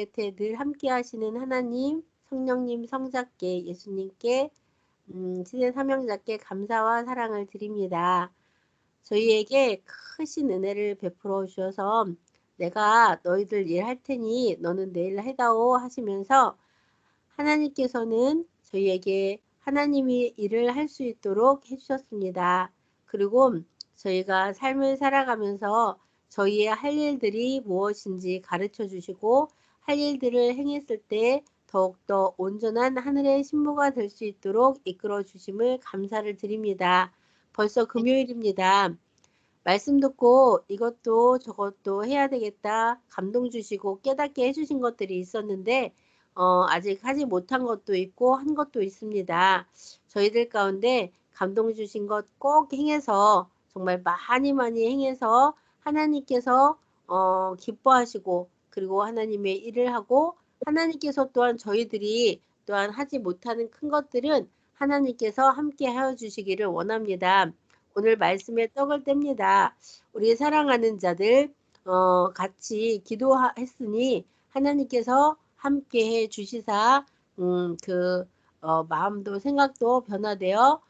곁에 늘 함께 하시는 하나님, 성령님, 성자께, 예수님께, 시대 사명자께 감사와 사랑을 드립니다. 저희에게 크신 은혜를 베풀어 주셔서 내가 너희들 일 할 테니 너는 내일 해다오 하시면서 하나님께서는 저희에게 하나님이 일을 할 수 있도록 해주셨습니다. 그리고 저희가 삶을 살아가면서 저희의 할 일들이 무엇인지 가르쳐 주시고 할 일들을 행했을 때 더욱더 온전한 하늘의 신부가 될 수 있도록 이끌어 주심을 감사를 드립니다. 벌써 금요일입니다. 말씀 듣고 이것도 저것도 해야 되겠다 감동 주시고 깨닫게 해주신 것들이 있었는데 아직 하지 못한 것도 있고 한 것도 있습니다. 저희들 가운데 감동 주신 것 꼭 행해서 정말 많이 행해서 하나님께서 기뻐하시고 그리고 하나님의 일을 하고 하나님께서 또한 저희들이 또한 하지 못하는 큰 것들은 하나님께서 함께 하여 주시기를 원합니다. 오늘 말씀에 떡을 뗍니다. 우리 사랑하는 자들 같이 기도했으니 하나님께서 함께해 주시사 마음도 생각도 변화되어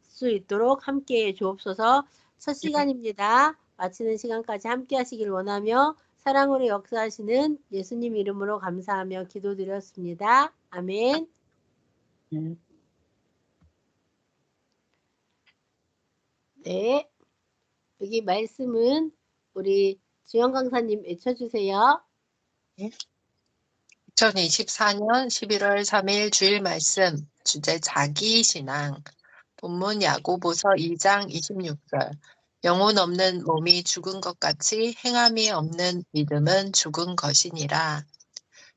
수 있도록 함께해 주옵소서. 첫 시간입니다. 마치는 시간까지 함께 하시길 원하며 사랑으로 역사하시는 예수님 이름으로 감사하며 기도드렸습니다. 아멘. 네. 여기 말씀은 우리 주영 강사님 외쳐주세요. 2024년 11월 3일 주일 말씀 주제 자기신앙 본문 야고보서 2장 26절 영혼 없는 몸이 죽은 것 같이 행함이 없는 믿음은 죽은 것이니라.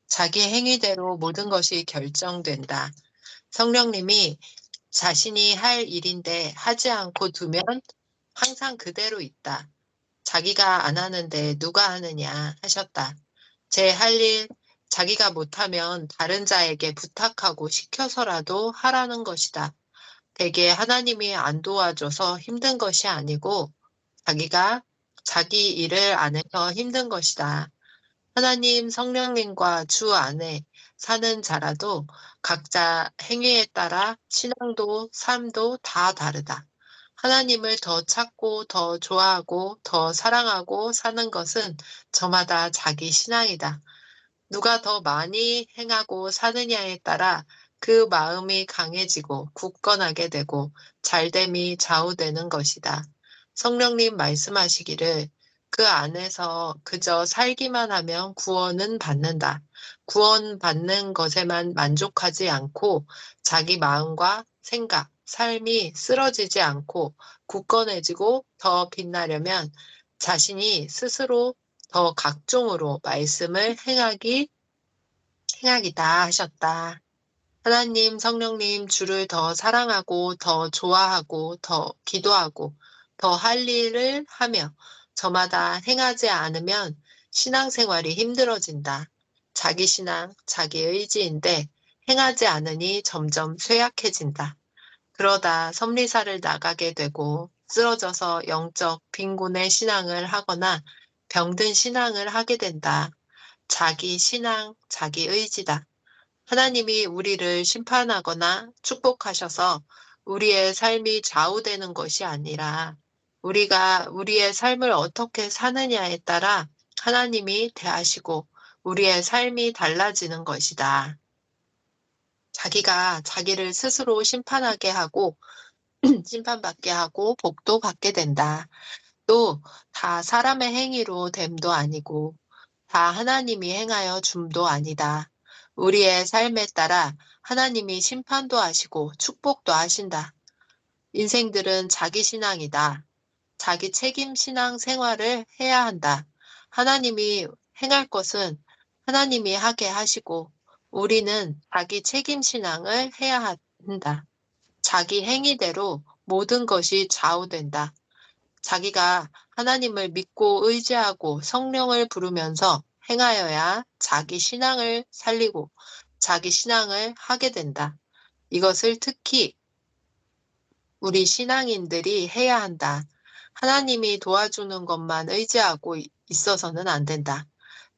자기 행위대로 모든 것이 결정된다. 성령님이 자신이 할 일인데 하지 않고 두면 항상 그대로 있다. 자기가 안 하는데 누가 하느냐 하셨다. 제 할 일 자기가 못하면 다른 자에게 부탁하고 시켜서라도 하라는 것이다. 대개 하나님이 안 도와줘서 힘든 것이 아니고 자기가 자기 일을 안 해서 힘든 것이다. 하나님 성령님과 주 안에 사는 자라도 각자 행위에 따라 신앙도 삶도 다 다르다. 하나님을 더 찾고 더 좋아하고 더 사랑하고 사는 것은 저마다 자기 신앙이다. 누가 더 많이 행하고 사느냐에 따라 그 마음이 강해지고 굳건하게 되고 잘됨이 좌우되는 것이다. 성령님 말씀하시기를 그 안에서 그저 살기만 하면 구원은 받는다. 구원받는 것에만 만족하지 않고 자기 마음과 생각, 삶이 쓰러지지 않고 굳건해지고 더 빛나려면 자신이 스스로 더 각종으로 말씀을 행하기다 하셨다. 하나님, 성령님, 주를 더 사랑하고, 더 좋아하고, 더 기도하고, 더 할 일을 하며, 저마다 행하지 않으면 신앙생활이 힘들어진다. 자기 신앙, 자기 의지인데, 행하지 않으니 점점 쇠약해진다. 그러다 섭리사를 나가게 되고, 쓰러져서 영적 빈곤의 신앙을 하거나 병든 신앙을 하게 된다. 자기 신앙, 자기 의지다. 하나님이 우리를 심판하거나 축복하셔서 우리의 삶이 좌우되는 것이 아니라 우리가 우리의 삶을 어떻게 사느냐에 따라 하나님이 대하시고 우리의 삶이 달라지는 것이다. 자기가 자기를 스스로 심판하게 하고 심판받게 하고 복도 받게 된다. 또 다 사람의 행위로 됨도 아니고 다 하나님이 행하여 줌도 아니다. 우리의 삶에 따라 하나님이 심판도 하시고 축복도 하신다. 인생들은 자기 신앙이다. 자기 책임 신앙 생활을 해야 한다. 하나님이 행할 것은 하나님이 하게 하시고 우리는 자기 책임 신앙을 해야 한다. 자기 행위대로 모든 것이 좌우된다. 자기가 하나님을 믿고 의지하고 성령을 부르면서 행하여야 자기 신앙을 살리고 자기 신앙을 하게 된다. 이것을 특히 우리 신앙인들이 해야 한다. 하나님이 도와주는 것만 의지하고 있어서는 안 된다.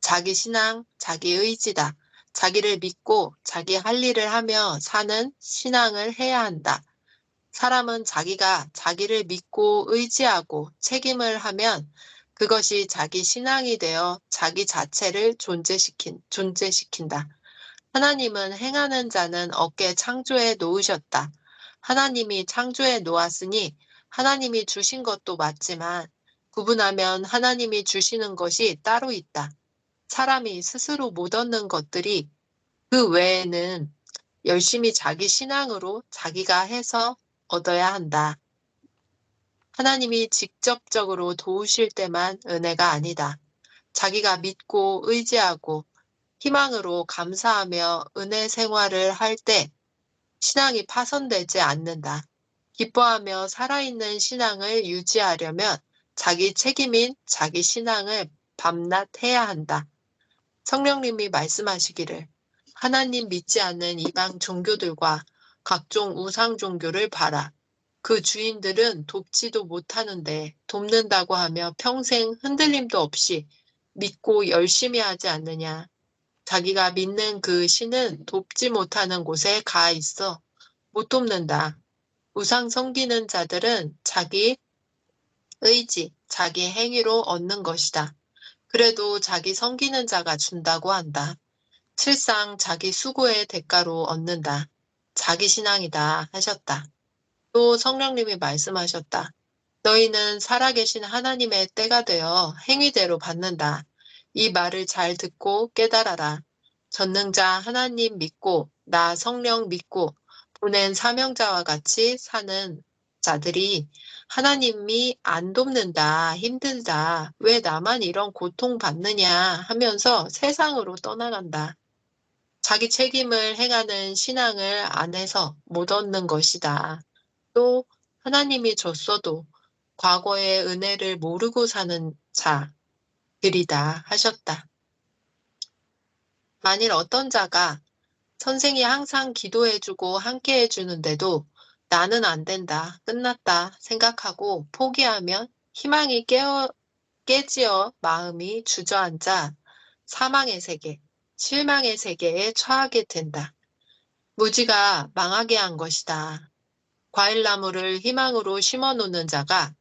자기 신앙, 자기 의지다. 자기를 믿고 자기 할 일을 하며 사는 신앙을 해야 한다. 사람은 자기가 자기를 믿고 의지하고 책임을 하면 그것이 자기 신앙이 되어 자기 자체를 존재시킨다. 하나님은 행하는 자는 얻게 창조해 놓으셨다. 하나님이 창조해 놓았으니 하나님이 주신 것도 맞지만 구분하면 하나님이 주시는 것이 따로 있다. 사람이 스스로 못 얻는 것들이 그 외에는 열심히 자기 신앙으로 자기가 해서 얻어야 한다. 하나님이 직접적으로 도우실 때만 은혜가 아니다. 자기가 믿고 의지하고 희망으로 감사하며 은혜 생활을 할 때 신앙이 파손되지 않는다. 기뻐하며 살아있는 신앙을 유지하려면 자기 책임인 자기 신앙을 밤낮 해야 한다. 성령님이 말씀하시기를 하나님 믿지 않는 이방 종교들과 각종 우상 종교를 봐라. 그 주인들은 돕지도 못하는데 돕는다고 하며 평생 흔들림도 없이 믿고 열심히 하지 않느냐. 자기가 믿는 그 신은 돕지 못하는 곳에 가 있어 못 돕는다. 우상 섬기는 자들은 자기 의지, 자기 행위로 얻는 것이다. 그래도 자기 섬기는 자가 준다고 한다. 실상 자기 수고의 대가로 얻는다. 자기 신앙이다 하셨다. 또 성령님이 말씀하셨다. 너희는 살아계신 하나님의 때가 되어 행위대로 받는다. 이 말을 잘 듣고 깨달아라. 전능자 하나님 믿고 나 성령 믿고 보낸 사명자와 같이 사는 자들이 하나님이 안 돕는다, 힘들다, 왜 나만 이런 고통 받느냐 하면서 세상으로 떠나간다. 자기 책임을 행하는 신앙을 안 해서 못 얻는 것이다. 또 하나님이 줬어도 과거의 은혜를 모르고 사는 자들이다 하셨다. 만일 어떤 자가 선생이 항상 기도해주고 함께 해주는데도 나는 안 된다, 끝났다 생각하고 포기하면 희망이 깨지어 마음이 주저앉아 사망의 세계, 실망의 세계에 처하게 된다. 무지가 망하게 한 것이다. 과일나무를 희망으로 심어놓는 자가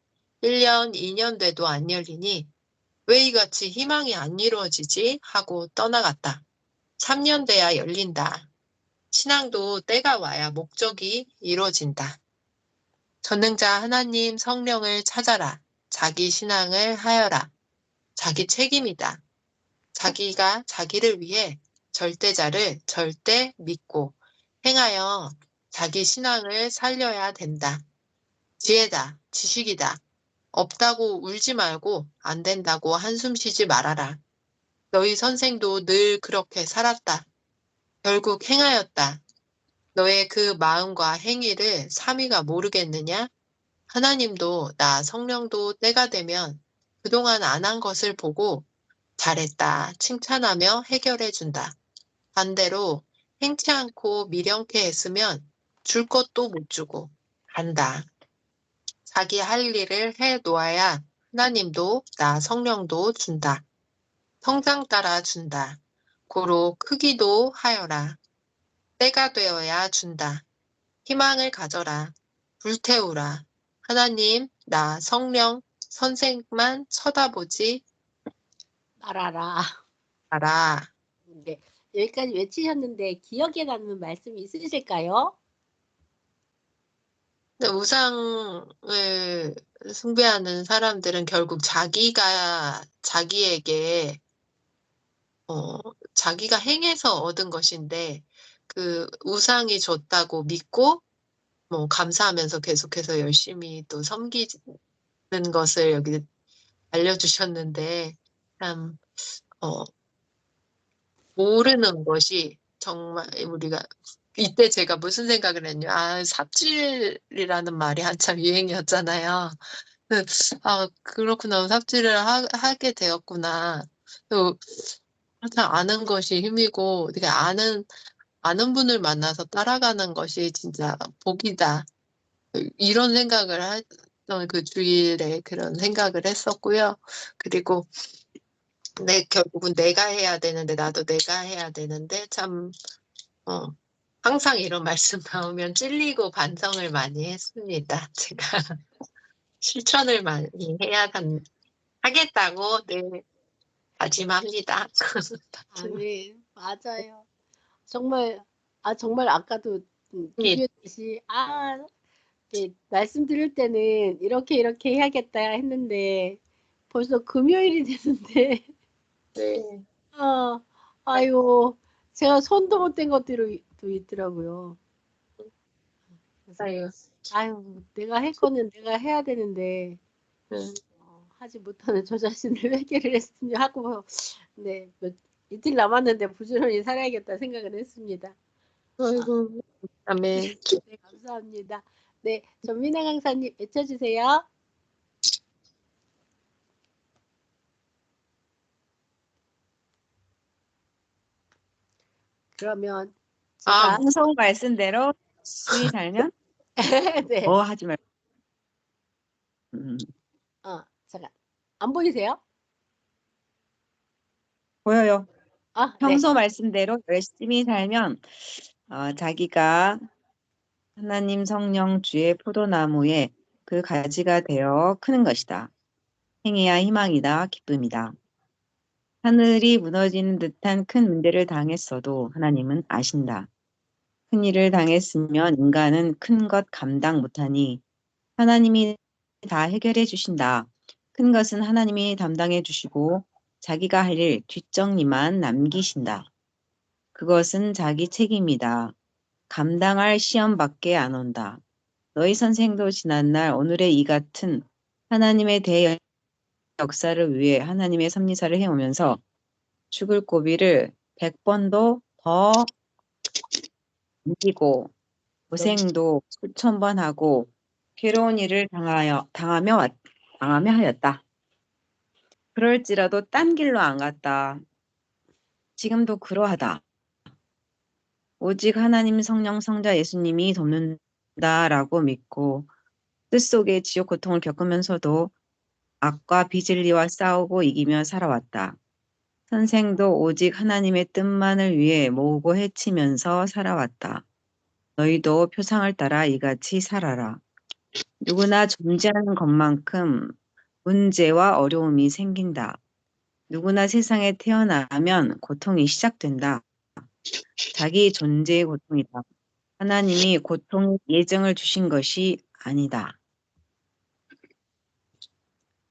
1년, 2년 돼도 안 열리니 왜 이같이 희망이 안 이루어지지 하고 떠나갔다. 3년 돼야 열린다. 신앙도 때가 와야 목적이 이루어진다. 전능자 하나님 성령을 찾아라. 자기 신앙을 하여라. 자기 책임이다. 자기가 자기를 위해 절대자를 절대 믿고 행하여 자기 신앙을 살려야 된다. 지혜다, 지식이다. 없다고 울지 말고 안 된다고 한숨 쉬지 말아라. 너희 선생도 늘 그렇게 살았다. 결국 행하였다. 너의 그 마음과 행위를 삼위가 모르겠느냐? 하나님도 나 성령도 때가 되면 그동안 안 한 것을 보고 잘했다 칭찬하며 해결해 준다. 반대로 행치 않고 미련케 했으면 줄 것도 못 주고 간다. 자기 할 일을 해 놓아야 하나님도 나 성령도 준다. 성장 따라 준다. 고로 크기도 하여라. 때가 되어야 준다. 희망을 가져라. 불태우라. 하나님, 나 성령, 선생만 쳐다보지 말아라. 마라. 네, 여기까지 외치셨는데 기억에 남는 말씀이 있으실까요? 근데 우상을 숭배하는 사람들은 결국 자기가 자기에게 자기가 행해서 얻은 것인데 그 우상이 줬다고 믿고 뭐 감사하면서 계속해서 열심히 또 섬기는 것을 여기 알려주셨는데 참 어, 모르는 것이 정말 우리가 이때 제가 무슨 생각을 했냐. 삽질이라는 말이 한참 유행이었잖아요. 그렇구나. 삽질을 하게 되었구나. 또 항상 아는 것이 힘이고, 되게 아는 분을 만나서 따라가는 것이 진짜 복이다. 이런 생각을 했던 그 주일에 그런 생각을 했었고요. 그리고 결국은 내가 해야 되는데, 나도 내가 해야 되는데, 참, 어, 항상 이런 말씀 나오면 찔리고 반성을 많이 했습니다. 제가 실천을 많이 하겠다고, 네, 다짐합니다. 네, 맞아요. 정말, 정말 아까도 예, 비교했듯이, 예, 말씀 드릴 때는 이렇게 해야겠다 했는데, 벌써 금요일이 됐는데, 네, 아, 아유, 제가 손도 못 댄 것들이 또 있더라고요. 그래서, 아유, 내가 할 거는 내가 해야 되는데, 음, 하지 못하는 저 자신을 회개를 했으니 하고, 네, 이틀 남았는데 부지런히 살아야겠다 생각을 했습니다. 아이고, 아멘. 네, 감사합니다. 네, 전민아 강사님 외쳐주세요. 그러면 제가 평소 말씀대로 열심히 살면 네, 하지 말고 잠깐 안 보이세요? 보여요. 네, 평소 말씀대로 열심히 살면 자기가 하나님 성령 주의 포도나무에 그 가지가 되어 크는 것이다. 행해야 희망이다. 기쁨이다. 하늘이 무너지는 듯한 큰 문제를 당했어도 하나님은 아신다. 큰 일을 당했으면 인간은 큰 것 감당 못하니 하나님이 다 해결해 주신다. 큰 것은 하나님이 담당해 주시고 자기가 할 일 뒷정리만 남기신다. 그것은 자기 책임이다. 감당할 시험밖에 안 온다. 너희 선생도 지난날 오늘의 이 같은 하나님의 대역사를 위해 하나님의 섭리사를 해오면서 죽을 고비를 100번도 더 이기고 고생도 수천 번 하고 괴로운 일을 당하며 하였다. 그럴지라도 딴 길로 안 갔다. 지금도 그러하다. 오직 하나님 성령 성자 예수님이 돕는다라고 믿고 뜻속의 지옥 고통을 겪으면서도 악과 비진리와 싸우고 이기며 살아왔다. 선생도 오직 하나님의 뜻만을 위해 모으고 헤치면서 살아왔다. 너희도 표상을 따라 이같이 살아라. 누구나 존재하는 것만큼 문제와 어려움이 생긴다. 누구나 세상에 태어나면 고통이 시작된다. 자기 존재의 고통이다. 하나님이 고통의 예정을 주신 것이 아니다.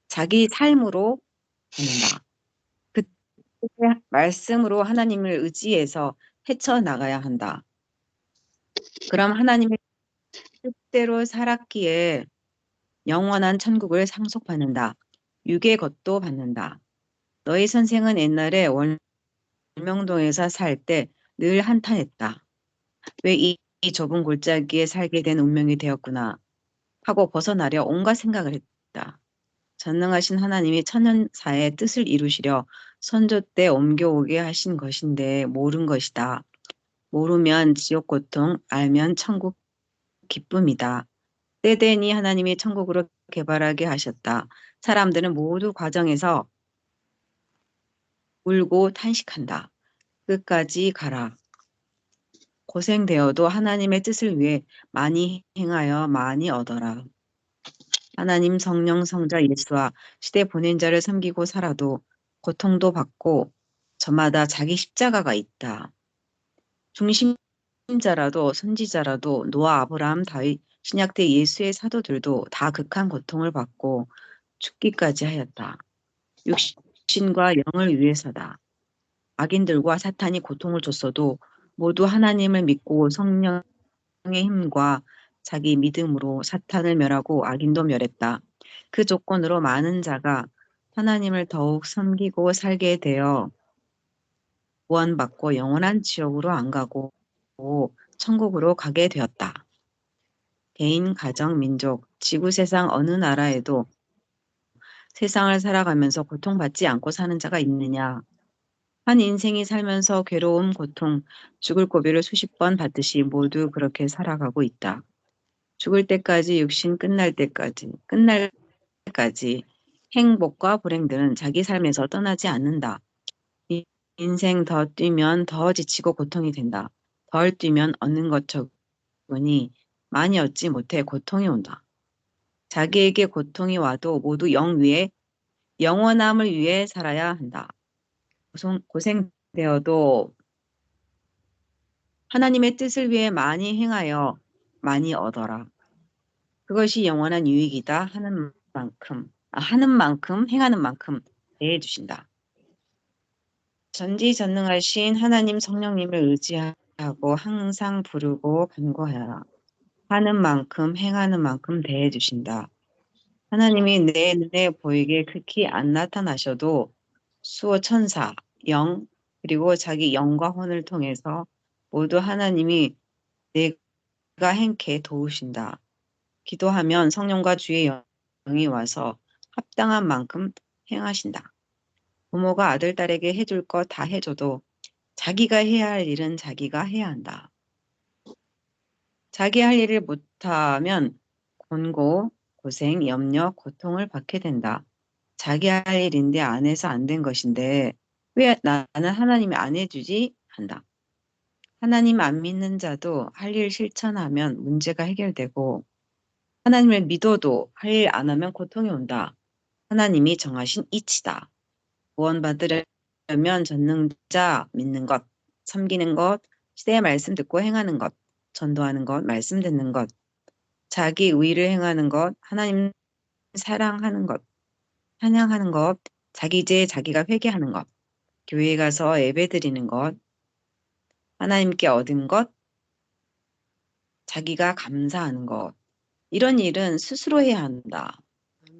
자기 삶으로 받는다. 그 말씀으로 하나님을 의지해서 헤쳐나가야 한다. 그럼 하나님의 뜻대로 살았기에 영원한 천국을 상속받는다. 육의 것도 받는다. 너희 선생은 옛날에 월명동에서 살 때 늘 한탄했다. 왜 이 좁은 골짜기에 살게 된 운명이 되었구나 하고 벗어나려 온갖 생각을 했다. 전능하신 하나님이 천년사의 뜻을 이루시려 선조 때 옮겨오게 하신 것인데 모른 것이다. 모르면 지옥 고통, 알면 천국 기쁨이다. 때되니 하나님이 천국으로 개발하게 하셨다. 사람들은 모두 과정에서 울고 탄식한다. 끝까지 가라. 고생되어도 하나님의 뜻을 위해 많이 행하여 많이 얻어라. 하나님 성령 성자 예수와 시대 보낸 자를 섬기고 살아도 고통도 받고 저마다 자기 십자가가 있다. 중심자라도 선지자라도 노아, 아브라함, 다윗, 신약대 예수의 사도들도 다 극한 고통을 받고 죽기까지 하였다. 육신과 영을 위해서다. 악인들과 사탄이 고통을 줬어도 모두 하나님을 믿고 성령의 힘과 자기 믿음으로 사탄을 멸하고 악인도 멸했다. 그 조건으로 많은 자가 하나님을 더욱 섬기고 살게 되어 구원받고 영원한 지옥으로 안 가고 천국으로 가게 되었다. 개인, 가정, 민족, 지구 세상 어느 나라에도 세상을 살아가면서 고통받지 않고 사는 자가 있느냐? 한 인생이 살면서 괴로움, 고통, 죽을 고비를 수십 번 받듯이 모두 그렇게 살아가고 있다. 죽을 때까지, 육신 끝날 때까지 행복과 불행들은 자기 삶에서 떠나지 않는다. 인생 더 뛰면 더 지치고 고통이 된다. 덜 뛰면 얻는 것 적으니 많이 얻지 못해 고통이 온다. 자기에게 고통이 와도 모두 영위에 영원함을 위해 살아야 한다. 고생되어도 하나님의 뜻을 위해 많이 행하여 많이 얻어라. 그것이 영원한 유익이다 하는 만큼 행하는 만큼 대해 주신다. 전지전능하신 하나님 성령님을 의지하고 항상 부르고 간구하여라. 하는 만큼 행하는 만큼 대해 주신다. 하나님이 내 눈에 보이게 극히 안 나타나셔도 수호 천사, 영, 그리고 자기 영과 혼을 통해서 모두 하나님이 내가 행케 도우신다. 기도하면 성령과 주의 영이 와서 합당한 만큼 행하신다. 부모가 아들, 딸에게 해줄 것 다 해줘도 자기가 해야 할 일은 자기가 해야 한다. 자기 할 일을 못하면 곤고, 고생, 염려, 고통을 받게 된다. 자기 할 일인데 안 해서 안 된 것인데 왜 나는 하나님이 안 해주지? 한다. 하나님 안 믿는 자도 할 일 실천하면 문제가 해결되고 하나님을 믿어도 할 일 안 하면 고통이 온다. 하나님이 정하신 이치다. 구원받으려면 전능자 믿는 것, 섬기는 것, 시대의 말씀 듣고 행하는 것, 전도하는 것, 말씀 듣는 것, 자기 의를 행하는 것, 하나님 사랑하는 것, 찬양하는 것, 자기 죄 자기가 회개하는 것, 교회에 가서 예배 드리는 것, 하나님께 얻은 것, 자기가 감사하는 것. 이런 일은 스스로 해야 한다.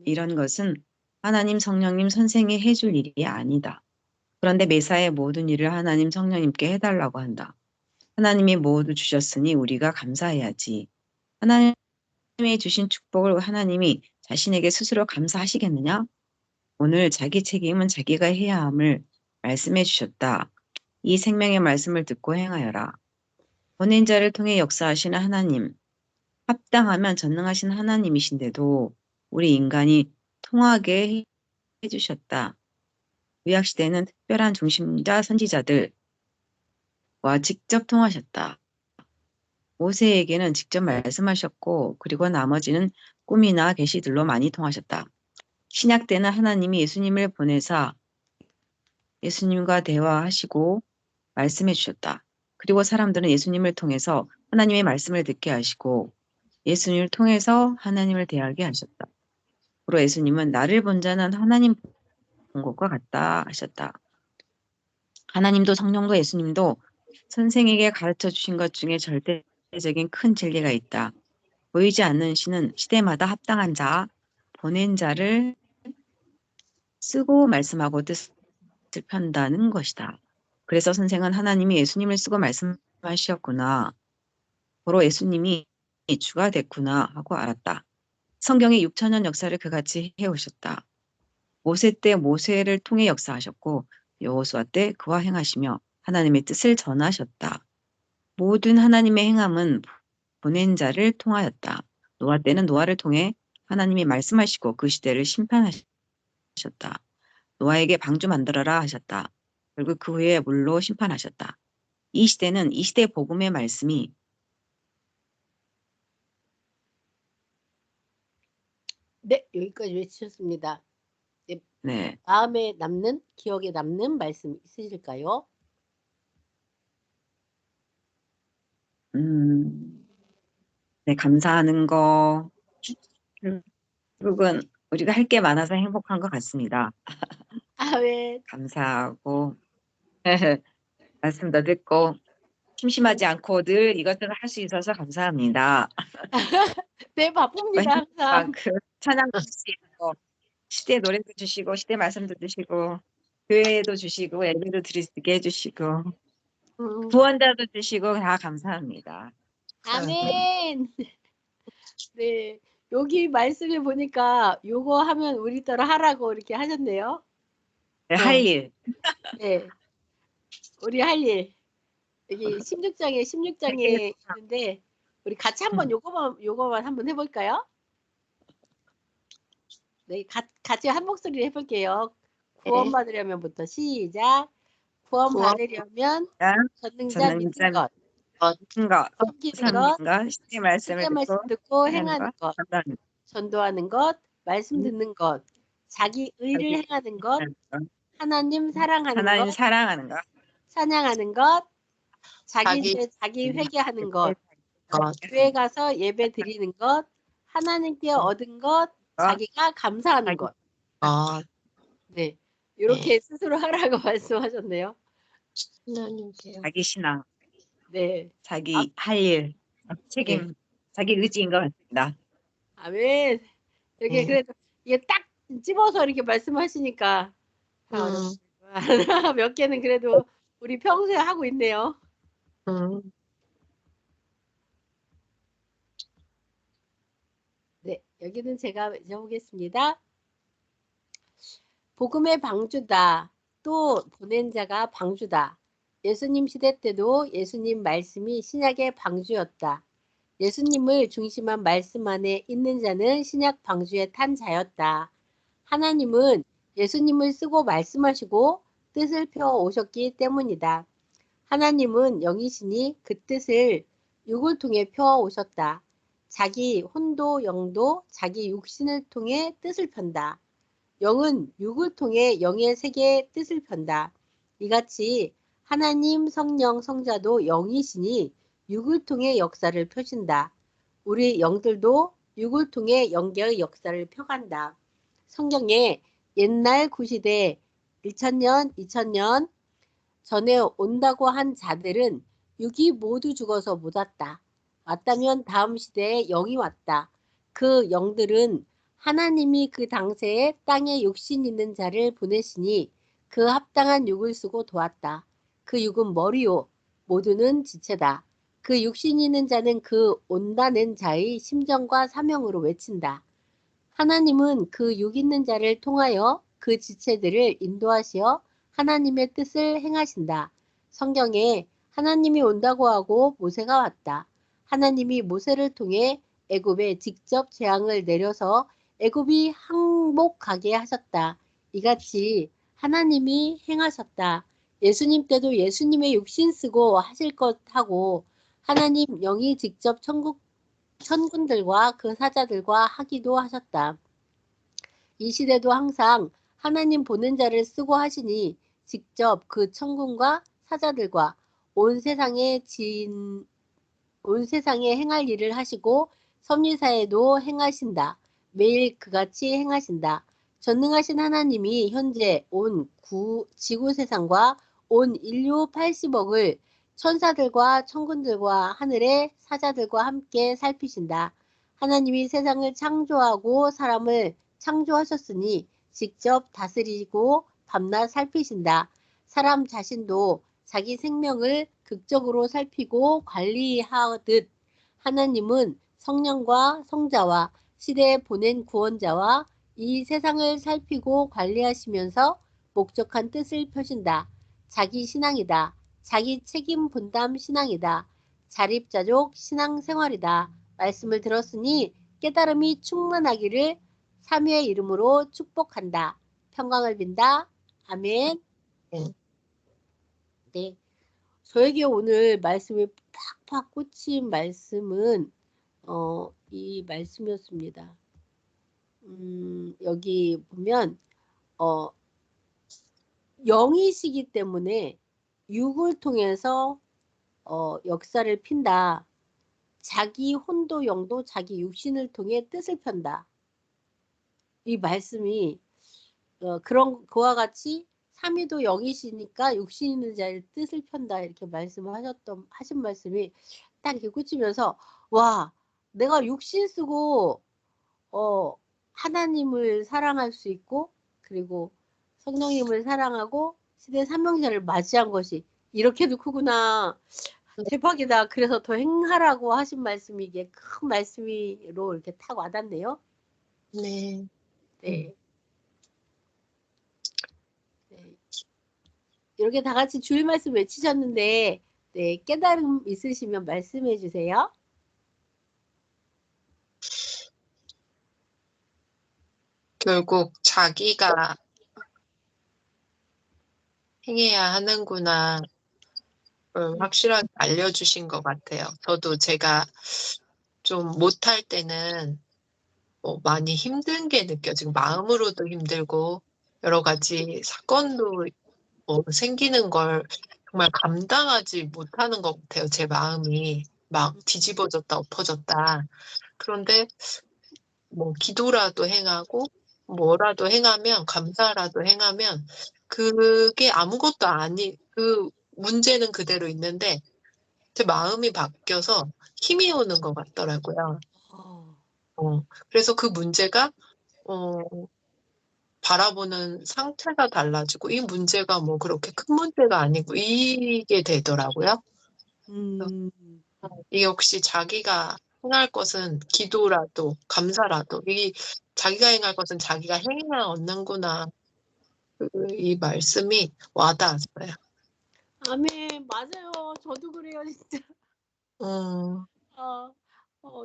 이런 것은 하나님 성령님 선생이 해줄 일이 아니다. 그런데 매사에 모든 일을 하나님 성령님께 해달라고 한다. 하나님이 모두 주셨으니 우리가 감사해야지. 하나님이 주신 축복을 하나님이 자신에게 스스로 감사하시겠느냐? 오늘 자기 책임은 자기가 해야 함을 말씀해 주셨다. 이 생명의 말씀을 듣고 행하여라. 보낸 자를 통해 역사하시는 하나님, 합당하면 전능하신 하나님이신데도 우리 인간이 통하게 해주셨다. 구약시대는 특별한 중심자 선지자들과 직접 통하셨다. 모세에게는 직접 말씀하셨고 그리고 나머지는 꿈이나 계시들로 많이 통하셨다. 신약 때는 하나님이 예수님을 보내사 예수님과 대화하시고 말씀해 주셨다. 그리고 사람들은 예수님을 통해서 하나님의 말씀을 듣게 하시고 예수님을 통해서 하나님을 대하게 하셨다. 그리고 예수님은 나를 본 자는 하나님 본 것과 같다 하셨다. 하나님도 성령도 예수님도 선생에게 가르쳐 주신 것 중에 절대적인 큰 진리가 있다. 보이지 않는 신은 시대마다 합당한 자, 보낸 자를 쓰고 말씀하고 뜻을 편다는 것이다. 그래서 선생은 하나님이 예수님을 쓰고 말씀하셨구나. 바로 예수님이 주가 됐구나 하고 알았다. 성경의 6천년 역사를 그같이 해오셨다. 모세 때 모세를 통해 역사하셨고 여호수아 때 그와 행하시며 하나님의 뜻을 전하셨다. 모든 하나님의 행함은 보낸 자를 통하였다. 노아 때는 노아를 통해 하나님이 말씀하시고 그 시대를 심판하셨다. 노아에게 방주 만들어라 하셨다. 결국 그 후에 물로 심판하셨다. 이 시대는 이 시대 복음의 말씀이 네, 여기까지 외치셨습니다. 네, 마음에 남는, 기억에 남는 말씀 있으실까요? 네, 감사하는 거 결국은 우리가 할 게 많아서 행복한 것 같습니다. 왜? 감사하고 말씀도 듣고 심심하지 않고 늘 이것저것 할 수 있어서 감사합니다. 네, 바쁩니다, 항상. 그 찬양도 주시고 시대 노래도 주시고 시대 말씀도 주시고 교회도 주시고 예배도 드릴 수 있게 해주시고 구원자도 주시고 다 감사합니다. 아멘. 네, 여기 말씀을 보니까 요거 하면 우리 따라 하라고 이렇게 하셨네요. 네, 할 일. 네, 우리 할 일. 여기 16장에 있는데 우리 같이 한번 요거만 한번 해볼까요? 네, 같이 한 목소리로 해볼게요. 네. 구원받으려면부터 시작. 구원받으려면 전능자 믿는 전능자 것, 믿는 것, 섬기는 섬기는 것, 것, 신의 말씀을 신의 말씀 듣고 듣고 행하는 행하는 것, 것, 감사합니다. 전도하는 것, 말씀 음. 듣는 것, 자기 의를 자기 행하는 것, 행하는 것, 하나님 사랑하는 하나님 것, 사랑하는 것, 찬양하는 것, 자기 자기 죄 자기 회개하는 것, 것, 교회 가서 예배 드리는 것, 하나님께 얻은 것, 자기가 감사하는 자기 것. 어, 네, 이렇게 스스로 하라고 말씀하셨네요. 하나님께요. 자기 신앙, 네, 자기 할 일, 책임, 네. 자기 의지인 것 같습니다. 아멘. 이렇게 그래도 이게 딱 집어서 이렇게 말씀하시니까 다 어렵습니다. 몇 개는 그래도 우리 평소에 하고 있네요. 네, 여기는 제가 적어보겠습니다. 복음의 방주다. 또 보낸 자가 방주다. 예수님 시대 때도 예수님 말씀이 신약의 방주였다. 예수님을 중심한 말씀 안에 있는 자는 신약 방주에 탄 자였다. 하나님은 예수님을 쓰고 말씀하시고 뜻을 펴 오셨기 때문이다. 하나님은 영이시니 그 뜻을 육을 통해 펴 오셨다. 자기 혼도 영도 자기 육신을 통해 뜻을 편다. 영은 육을 통해 영의 세계의 뜻을 편다. 이같이 하나님, 성령, 성자도 영이시니 육을 통해 역사를 펴신다. 우리 영들도 육을 통해 영계의 역사를 펴간다. 성경에 옛날 구시대 1000년, 2000년 전에 온다고 한 자들은 육이 모두 죽어서 못 왔다. 왔다면 다음 시대에 영이 왔다. 그 영들은 하나님이 그 당시에 땅에 육신 있는 자를 보내시니 그 합당한 육을 쓰고 도왔다. 그 육은 머리요. 모두는 지체다. 그 육신 있는 자는 그 온다는 자의 심정과 사명으로 외친다. 하나님은 그 육 있는 자를 통하여 그 지체들을 인도하시어 하나님의 뜻을 행하신다. 성경에 하나님이 온다고 하고 모세가 왔다. 하나님이 모세를 통해 애굽에 직접 재앙을 내려서 애굽이 항복하게 하셨다. 이같이 하나님이 행하셨다. 예수님 때도 예수님의 육신 쓰고 하실 것 하고 하나님 영이 직접 천군들과 그 사자들과 하기도 하셨다. 이 시대도 항상 하나님 보낸 자를 쓰고 하시니 직접 그 천군과 사자들과 온 세상에 행할 일을 하시고 섭리사에도 행하신다. 매일 그같이 행하신다. 전능하신 하나님이 현재 온 지구 세상과 온 인류 80억을 천사들과 천군들과 하늘의 사자들과 함께 살피신다. 하나님이 세상을 창조하고 사람을 창조하셨으니 직접 다스리고 밤낮 살피신다. 사람 자신도 자기 생명을 극적으로 살피고 관리하듯 하나님은 성령과 성자와 시대에 보낸 구원자와 이 세상을 살피고 관리하시면서 목적한 뜻을 펴신다. 자기 신앙이다. 자기 책임 분담 신앙이다. 자립자족 신앙생활이다. 말씀을 들었으니 깨달음이 충만하기를 삼위의 이름으로 축복한다. 평강을 빈다. 아멘. 네. 저에게 오늘 말씀이 팍팍 꽂힌 말씀은 이 말씀이었습니다. 여기 보면 영이시기 때문에 육을 통해서 역사를 핀다. 자기 혼도 영도 자기 육신을 통해 뜻을 편다. 이 말씀이 그와 같이 삼위도 영이시니까 육신 있는 자의 뜻을 편다 이렇게 하신 말씀이 딱 이렇게 꽂히면서 와 내가 육신 쓰고 하나님을 사랑할 수 있고 그리고 성령님을 사랑하고 시대 삼형제를 맞이한 것이 이렇게도 크구나. 대박이다. 그래서 더 행하라고 하신 말씀이 이게 큰 말씀으로 이렇게 탁 와닿네요. 네. 네. 네. 이렇게 다 같이 주일 말씀 외치셨는데 네, 깨달음 있으시면 말씀해 주세요. 결국 자기가 행해야 하는구나 확실하게 알려주신 것 같아요. 저도 제가 좀 못할 때는 많이 힘든 게 느껴지고 마음으로도 힘들고 여러 가지 사건도 생기는 걸 정말 감당하지 못하는 것 같아요. 제 마음이 막 뒤집어졌다 엎어졌다. 그런데 뭐 기도라도 행하고 뭐라도 행하면 감사라도 행하면 그게 아무것도 그 문제는 그대로 있는데 제 마음이 바뀌어서 힘이 오는 것 같더라고요. 어, 그래서 그 문제가 어, 바라보는 상태가 달라지고 이 문제가 뭐 그렇게 큰 문제가 아니고 이게 되더라고요. 음, 이게 혹시 자기가 행할 것은 기도라도 감사라도 자기가 행할 것은 자기가 행해야 얻는구나. 이 말씀이 와닿았어요. 아멘, 맞아요. 저도 그래요, 진짜. 음, 아,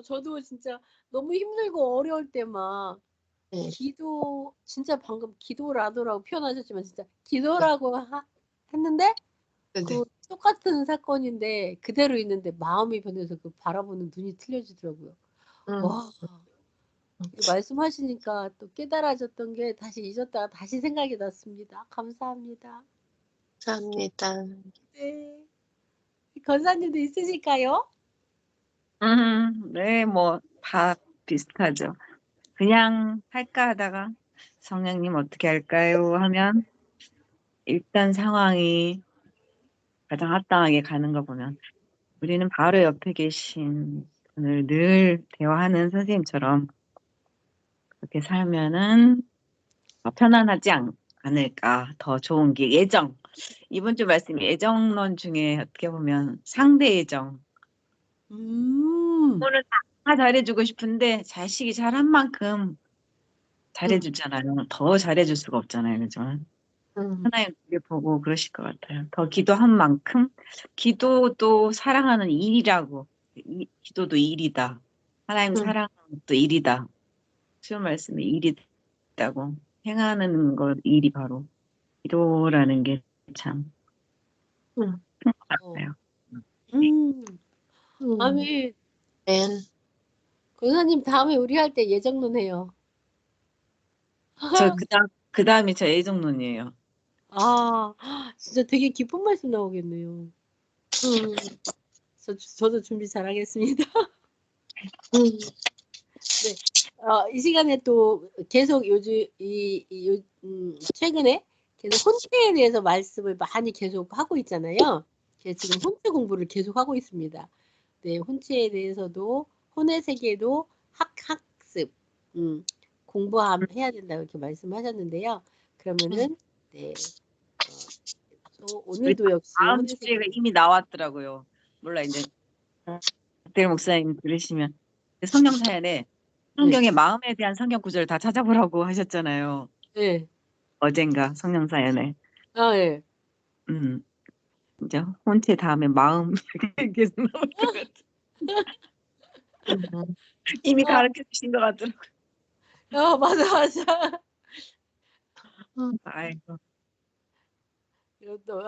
저도 진짜 너무 힘들고 어려울 때만 네, 진짜 방금 기도라도라고 표현하셨지만 진짜 네, 기도라고 했는데 네, 네. 그 똑같은 사건인데 그대로 있는데 마음이 변해서 그 바라보는 눈이 틀려지더라고요. 음, 와, 이거 말씀하시니까 또 깨달아졌던 게 다시 잊었다가 다시 생각이 났습니다. 감사합니다. 감사합니다. 네. 권사님도 있으실까요? 네, 뭐, 다 비슷하죠. 그냥 할까 하다가 성령님 어떻게 할까요? 하면 일단 상황이 가장 합당하게 가는 거 보면 우리는 바로 옆에 계신 분을 늘 대화하는 선생님처럼 그렇게 살면은 편안하지 않을까. 더 좋은 게 애정. 이번 주 말씀이 애정론 중에 어떻게 보면 상대 애정. 음, 오늘 다 잘해주고 싶은데 자식이 잘한 만큼 잘해주잖아요. 더 잘해줄 수가 없잖아요. 그죠? 음, 하나님 그게 보고 그러실 것 같아요. 더 기도한 만큼 기도도 사랑하는 일이라고. 기도도 일이다. 하나님 음, 사랑하는 것도 일이다. 주의 말씀이 일이다고. 행하는 것 일이 바로 기도라는 게 참 음, 큰 것 어, 같아요. 음, 음. 아멘. 맨, 권사님 다음에 우리 할 때 예정론 해요. 저 그다음이 저 애정론이에요. 아, 진짜 되게 깊은 말씀 나오겠네요. 저도 준비 잘하겠습니다. 음, 네. 이 시간에 또 계속 최근에 계속 혼체에 대해서 말씀을 많이 계속 하고 있잖아요. 지금 혼체 공부를 계속 하고 있습니다. 네, 혼체에 대해서도, 혼의 세계도 학습, 공부해야 된다고 이렇게 말씀하셨는데요. 그러면은, 네, 또 우리 오늘도 역시 다음 혼의 주제가 세계, 이미 나왔더라고요. 몰라 이제 박대일 목사님 들으시면 성경 사연에 네, 성경의 마음에 대한 성경 구절을 다 찾아보라고 하셨잖아요. 네, 어젠가 성경 사연에. 네. 이제 혼체 다음에 마음 계속 나올 것 같아. 음, 이미 아, 가르쳐 주신 것 같더라고요. 맞아, 맞아. 아이고. 이것도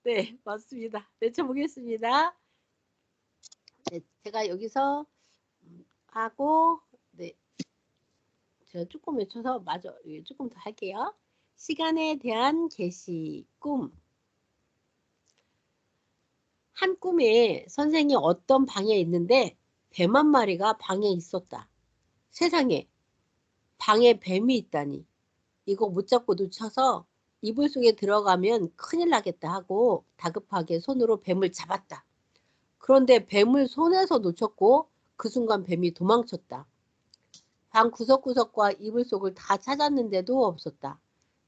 네, 맞습니다. 외쳐보겠습니다. 네, 제가 여기서 하고, 네, 제가 조금 외쳐서 마저 조금 더 할게요. 시간에 대한 계시, 꿈. 한 꿈에 선생이 어떤 방에 있는데 뱀 한 마리가 방에 있었다. 세상에, 방에 뱀이 있다니. 이거 못 잡고 놓쳐서 이불 속에 들어가면 큰일 나겠다 하고 다급하게 손으로 뱀을 잡았다. 그런데 뱀을 손에서 놓쳤고 그 순간 뱀이 도망쳤다. 방 구석구석과 이불 속을 다 찾았는데도 없었다.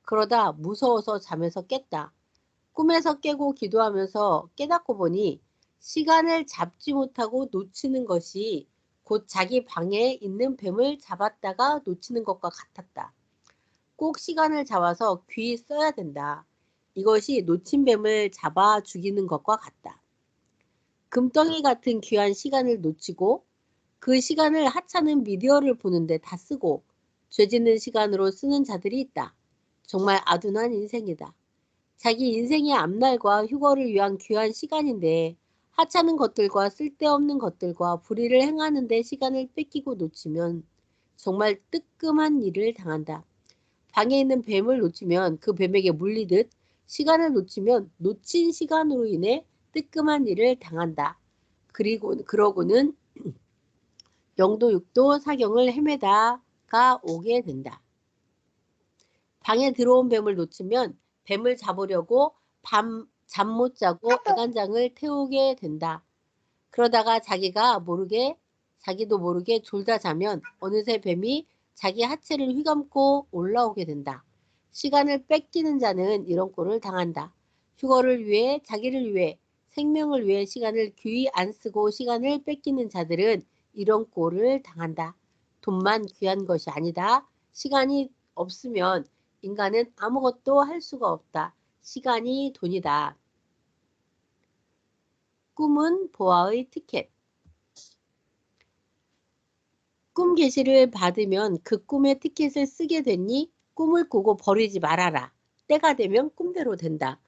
그러다 무서워서 잠에서 깼다. 꿈에서 깨고 기도하면서 깨닫고 보니 시간을 잡지 못하고 놓치는 것이 곧 자기 방에 있는 뱀을 잡았다가 놓치는 것과 같았다. 꼭 시간을 잡아서 귀히 써야 된다. 이것이 놓친 뱀을 잡아 죽이는 것과 같다. 금덩이 같은 귀한 시간을 놓치고 그 시간을 하찮은 미디어를 보는데 다 쓰고 죄 짓는 시간으로 쓰는 자들이 있다. 정말 아둔한 인생이다. 자기 인생의 앞날과 휴거를 위한 귀한 시간인데 하찮은 것들과 쓸데없는 것들과 불의를 행하는 데 시간을 뺏기고 놓치면 정말 뜨끔한 일을 당한다. 방에 있는 뱀을 놓치면 그 뱀에게 물리듯 시간을 놓치면 놓친 시간으로 인해 뜨끔한 일을 당한다. 그러고는 영도 육도 사경을 헤매다가 오게 된다. 방에 들어온 뱀을 놓치면 뱀을 잡으려고 잠 못 자고 애간장을 태우게 된다. 그러다가 자기도 모르게 졸다 자면 어느새 뱀이 자기 하체를 휘감고 올라오게 된다. 시간을 뺏기는 자는 이런 꼴을 당한다. 휴거를 위해 자기를 위해 생명을 위해 시간을 귀히 안 쓰고 시간을 뺏기는 자들은 이런 꼴을 당한다. 돈만 귀한 것이 아니다. 시간이 없으면 인간은 아무것도 할 수가 없다. 시간이 돈이다. 꿈은 보아의 티켓. 꿈 계시를 받으면 그 꿈의 티켓을 쓰게 되니 꿈을 꾸고 버리지 말아라. 때가 되면 꿈대로 된다.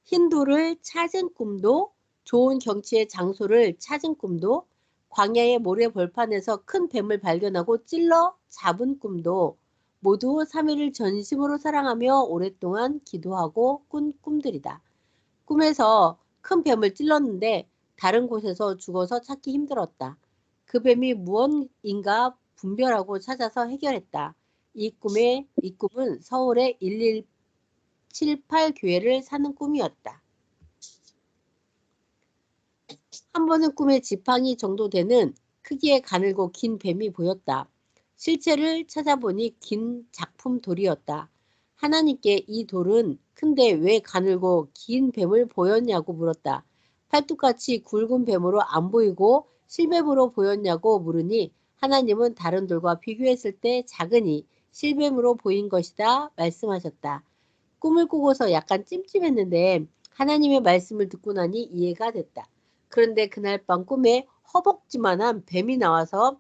흰 돌을 찾은 꿈도 좋은 경치의 장소를 찾은 꿈도 광야의 모래 벌판에서 큰 뱀을 발견하고 찔러 잡은 꿈도 모두 3일을 전심으로 사랑하며 오랫동안 기도하고 꾼 꿈들이다. 꿈에서 큰 뱀을 찔렀는데 다른 곳에서 죽어서 찾기 힘들었다. 그 뱀이 무엇인가 분별하고 찾아서 해결했다. 이 꿈은 서울의 1178 교회를 사는 꿈이었다. 한 번은 꿈에 지팡이 정도 되는 크기의 가늘고 긴 뱀이 보였다. 실체를 찾아보니 긴 작품 돌이었다. 하나님께 이 돌은 큰데 왜 가늘고 긴 뱀을 보였냐고 물었다. 팔뚝같이 굵은 뱀으로 안 보이고 실뱀으로 보였냐고 물으니 하나님은 다른 돌과 비교했을 때 작으니 실뱀으로 보인 것이다 말씀하셨다. 꿈을 꾸고서 약간 찜찜했는데 하나님의 말씀을 듣고 나니 이해가 됐다. 그런데 그날 밤 꿈에 허벅지만한 뱀이 나와서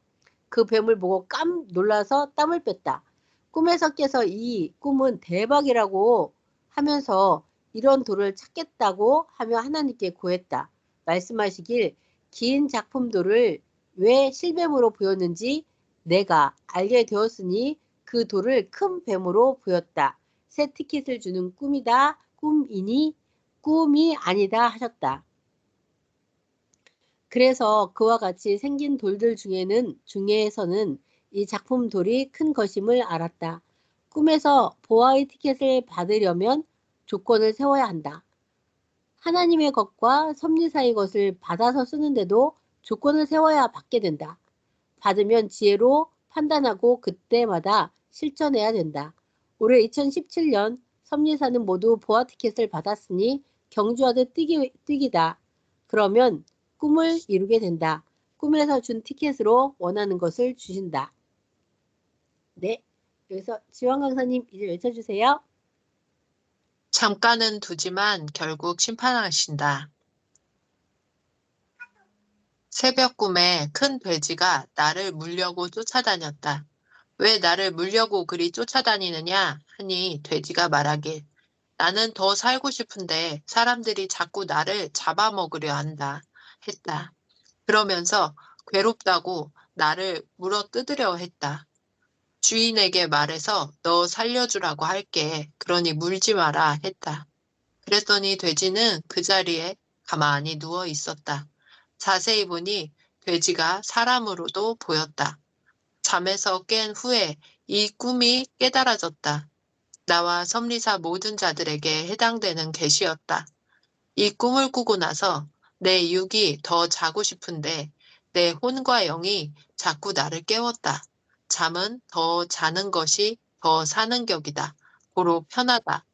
그 뱀을 보고 놀라서 땀을 뺐다. 꿈에서 깨서 이 꿈은 대박이라고 하면서 이런 돌을 찾겠다고 하며 하나님께 고했다. 말씀하시길 긴 작품돌을 왜 실뱀으로 보였는지 내가 알게 되었으니 그 돌을 큰 뱀으로 보였다. 새 티켓을 주는 꿈이다. 꿈이 아니다 하셨다. 그래서 그와 같이 생긴 돌들 중에서는 이 작품 돌이 큰 것임을 알았다. 꿈에서 보아의 티켓을 받으려면 조건을 세워야 한다. 하나님의 것과 섭리사의 것을 받아서 쓰는데도 조건을 세워야 받게 된다. 받으면 지혜로 판단하고 그때마다 실천해야 된다. 올해 2017년 섭리사는 모두 보아 티켓을 받았으니 경주하듯 뛰기다. 그러면 꿈을 이루게 된다. 꿈에서 준 티켓으로 원하는 것을 주신다. 네, 여기서 지원 강사님 이제 외쳐주세요. 잠깐은 두지만 결국 심판하신다. 새벽 꿈에 큰 돼지가 나를 물려고 쫓아다녔다. 왜 나를 물려고 그리 쫓아다니느냐 하니 돼지가 말하길 나는 더 살고 싶은데 사람들이 자꾸 나를 잡아먹으려 한다 했다. 그러면서 괴롭다고 나를 물어뜯으려 했다. 주인에게 말해서 너 살려주라고 할게. 그러니 물지 마라 했다. 그랬더니 돼지는 그 자리에 가만히 누워 있었다. 자세히 보니 돼지가 사람으로도 보였다. 잠에서 깬 후에 이 꿈이 깨달아졌다. 나와 섭리사 모든 자들에게 해당되는 계시였다. 이 꿈을 꾸고 나서 내 육이 더 자고 싶은데 내 혼과 영이 자꾸 나를 깨웠다. 잠은 더 자는 것이 더 사는 격이다. 고로 편하다.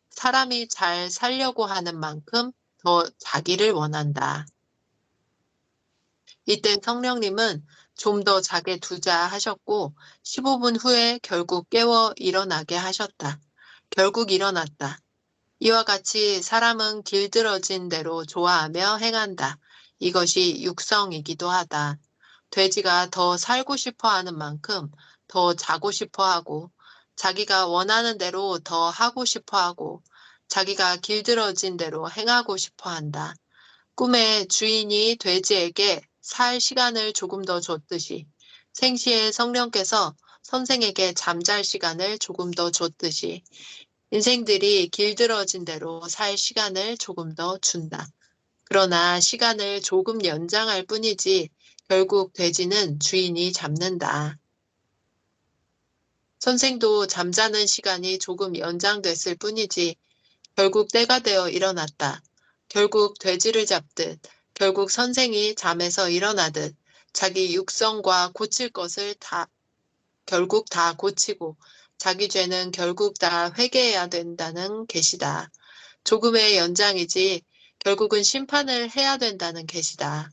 사람이 잘 살려고 하는 만큼 더 자기를 원한다. 이때 성령님은 좀 더 자게 두자 하셨고 15분 후에 결국 깨워 일어나게 하셨다. 결국 일어났다. 이와 같이 사람은 길들어진 대로 좋아하며 행한다. 이것이 육성이기도 하다. 돼지가 더 살고 싶어 하는 만큼 더 자고 싶어 하고 자기가 원하는 대로 더 하고 싶어 하고 자기가 길들어진 대로 행하고 싶어 한다. 꿈의 주인이 돼지에게 살 시간을 조금 더 줬듯이 생시에 성령께서 선생에게 잠잘 시간을 조금 더 줬듯이 인생들이 길들어진 대로 살 시간을 조금 더 준다. 그러나 시간을 조금 연장할 뿐이지 결국 돼지는 주인이 잡는다. 선생도 잠자는 시간이 조금 연장됐을 뿐이지 결국 때가 되어 일어났다. 결국 돼지를 잡듯 결국 선생이 잠에서 일어나듯 자기 육성과 고칠 것을 결국 다 고치고 자기 죄는 결국 다 회개해야 된다는 계시다. 조금의 연장이지 결국은 심판을 해야 된다는 계시다.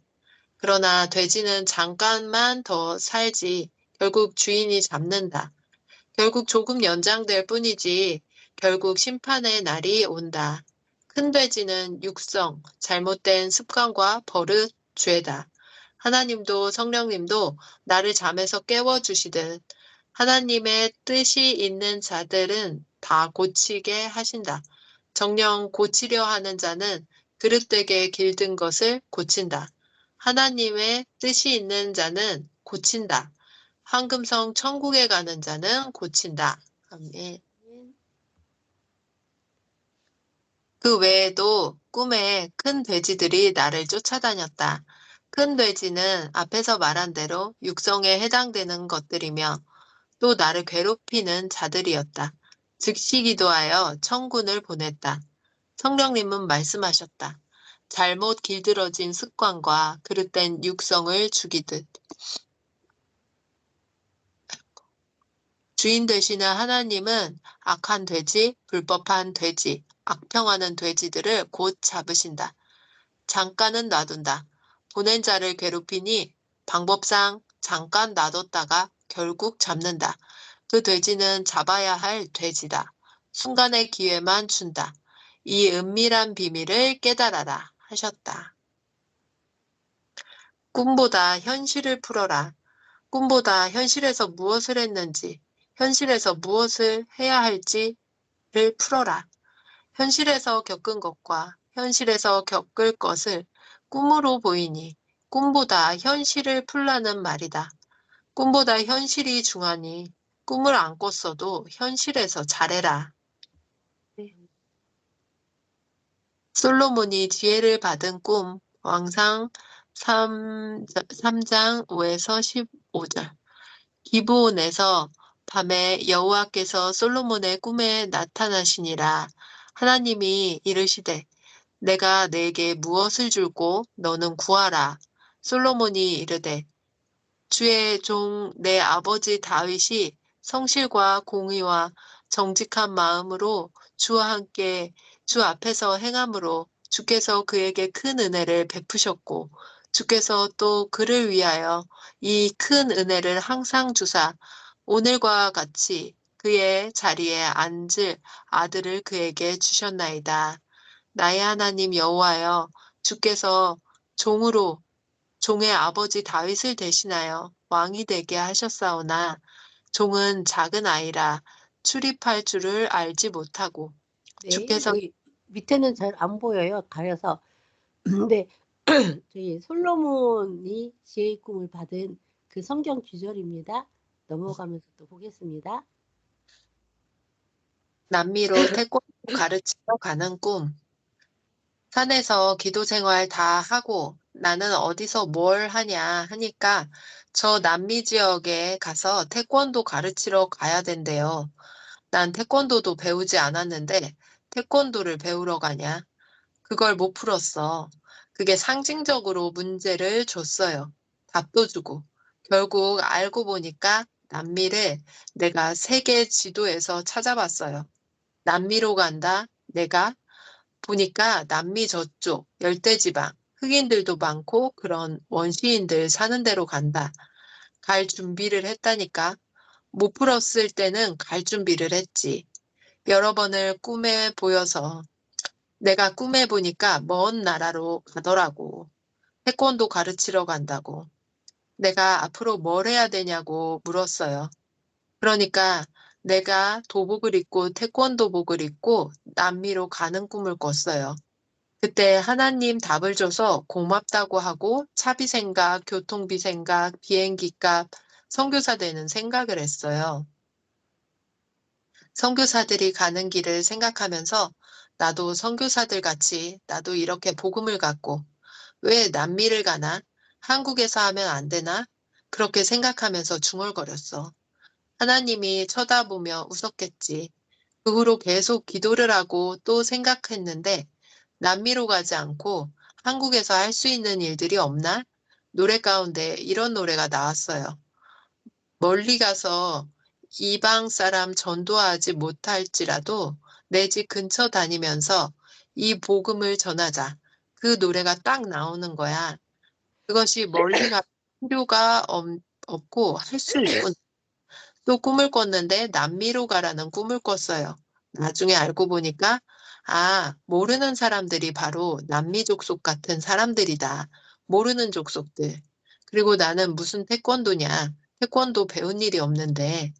그러나 돼지는 잠깐만 더 살지 결국 주인이 잡는다. 결국 조금 연장될 뿐이지 결국 심판의 날이 온다. 큰 돼지는 육성, 잘못된 습관과 버릇, 죄다. 하나님도 성령님도 나를 잠에서 깨워주시듯 하나님의 뜻이 있는 자들은 다 고치게 하신다. 정녕 고치려 하는 자는 그릇되게 길든 것을 고친다. 하나님의 뜻이 있는 자는 고친다. 황금성 천국에 가는 자는 고친다. 아멘. 그 외에도 꿈에 큰 돼지들이 나를 쫓아다녔다. 큰 돼지는 앞에서 말한 대로 육성에 해당되는 것들이며 또 나를 괴롭히는 자들이었다. 즉시 기도하여 천군을 보냈다. 성령님은 말씀하셨다. 잘못 길들어진 습관과 그릇된 육성을 죽이듯 주인 되시는 하나님은 악한 돼지, 불법한 돼지, 악평하는 돼지들을 곧 잡으신다. 잠깐은 놔둔다. 보낸 자를 괴롭히니 방법상 잠깐 놔뒀다가 결국 잡는다. 그 돼지는 잡아야 할 돼지다. 순간의 기회만 준다. 이 은밀한 비밀을 깨달아라 하셨다. 꿈보다 현실을 풀어라. 꿈보다 현실에서 무엇을 했는지, 현실에서 무엇을 해야 할지를 풀어라. 현실에서 겪은 것과 현실에서 겪을 것을 꿈으로 보이니 꿈보다 현실을 풀라는 말이다. 꿈보다 현실이 중하니 꿈을 안 꿨어도 현실에서 잘해라. 솔로몬이 지혜를 받은 꿈, 왕상 3장 5에서 15절. 기브온에서 밤에 여호와께서 솔로몬의 꿈에 나타나시니라. 하나님이 이르시되 내가 네게 무엇을 줄고 너는 구하라. 솔로몬이 이르되 주의 종 내 아버지 다윗이 성실과 공의와 정직한 마음으로 주와 함께 주 앞에서 행함으로 주께서 그에게 큰 은혜를 베푸셨고 주께서 또 그를 위하여 이 큰 은혜를 항상 주사 오늘과 같이 그의 자리에 앉을 아들을 그에게 주셨나이다. 나의 하나님 여호와여 주께서 종으로 종의 아버지 다윗을 대신하여 왕이 되게 하셨사오나 종은 작은 아이라 출입할 줄을 알지 못하고 네, 주께서 여기 밑에는 잘 안 보여요. 가려서. 근데 저희 솔로몬이 지혜의 꿈을 받은 그 성경 구절입니다. 넘어가면서 또 보겠습니다. 남미로 태권도 가르치러 가는 꿈. 산에서 기도 생활 다 하고 나는 어디서 뭘 하냐 하니까 저 남미 지역에 가서 태권도 가르치러 가야 된대요. 난 태권도도 배우지 않았는데 태권도를 배우러 가냐? 그걸 못 풀었어. 그게 상징적으로 문제를 줬어요. 답도 주고. 결국 알고 보니까 남미를 내가 세계 지도에서 찾아봤어요. 남미로 간다. 내가 보니까 남미 저쪽 열대지방 흑인들도 많고 그런 원시인들 사는 데로 간다. 갈 준비를 했다니까. 못 풀었을 때는 갈 준비를 했지. 여러 번을 꿈에 보여서 내가 꿈에 보니까 먼 나라로 가더라고. 태권도 가르치러 간다고. 내가 앞으로 뭘 해야 되냐고 물었어요. 그러니까 내가 도복을 입고 태권도복을 입고 남미로 가는 꿈을 꿨어요. 그때 하나님 답을 줘서 고맙다고 하고 차비 생각, 교통비 생각, 비행기 값, 선교사 되는 생각을 했어요. 선교사들이 가는 길을 생각하면서 나도 선교사들 같이 나도 이렇게 복음을 갖고 왜 남미를 가나? 한국에서 하면 안 되나? 그렇게 생각하면서 중얼거렸어. 하나님이 쳐다보며 웃었겠지. 그 후로 계속 기도를 하고 또 생각했는데 남미로 가지 않고 한국에서 할 수 있는 일들이 없나? 노래 가운데 이런 노래가 나왔어요. 멀리 가서 이방 사람 전도하지 못할지라도 내 집 근처 다니면서 이 복음을 전하자. 그 노래가 딱 나오는 거야. 그것이 멀리 갈 필요가 없고 할 수 있군. 또 꿈을 꿨는데 남미로 가라는 꿈을 꿨어요. 나중에 알고 보니까 모르는 사람들이 바로 남미 족속 같은 사람들이다. 모르는 족속들. 그리고 나는 무슨 태권도냐. 태권도 배운 일이 없는데.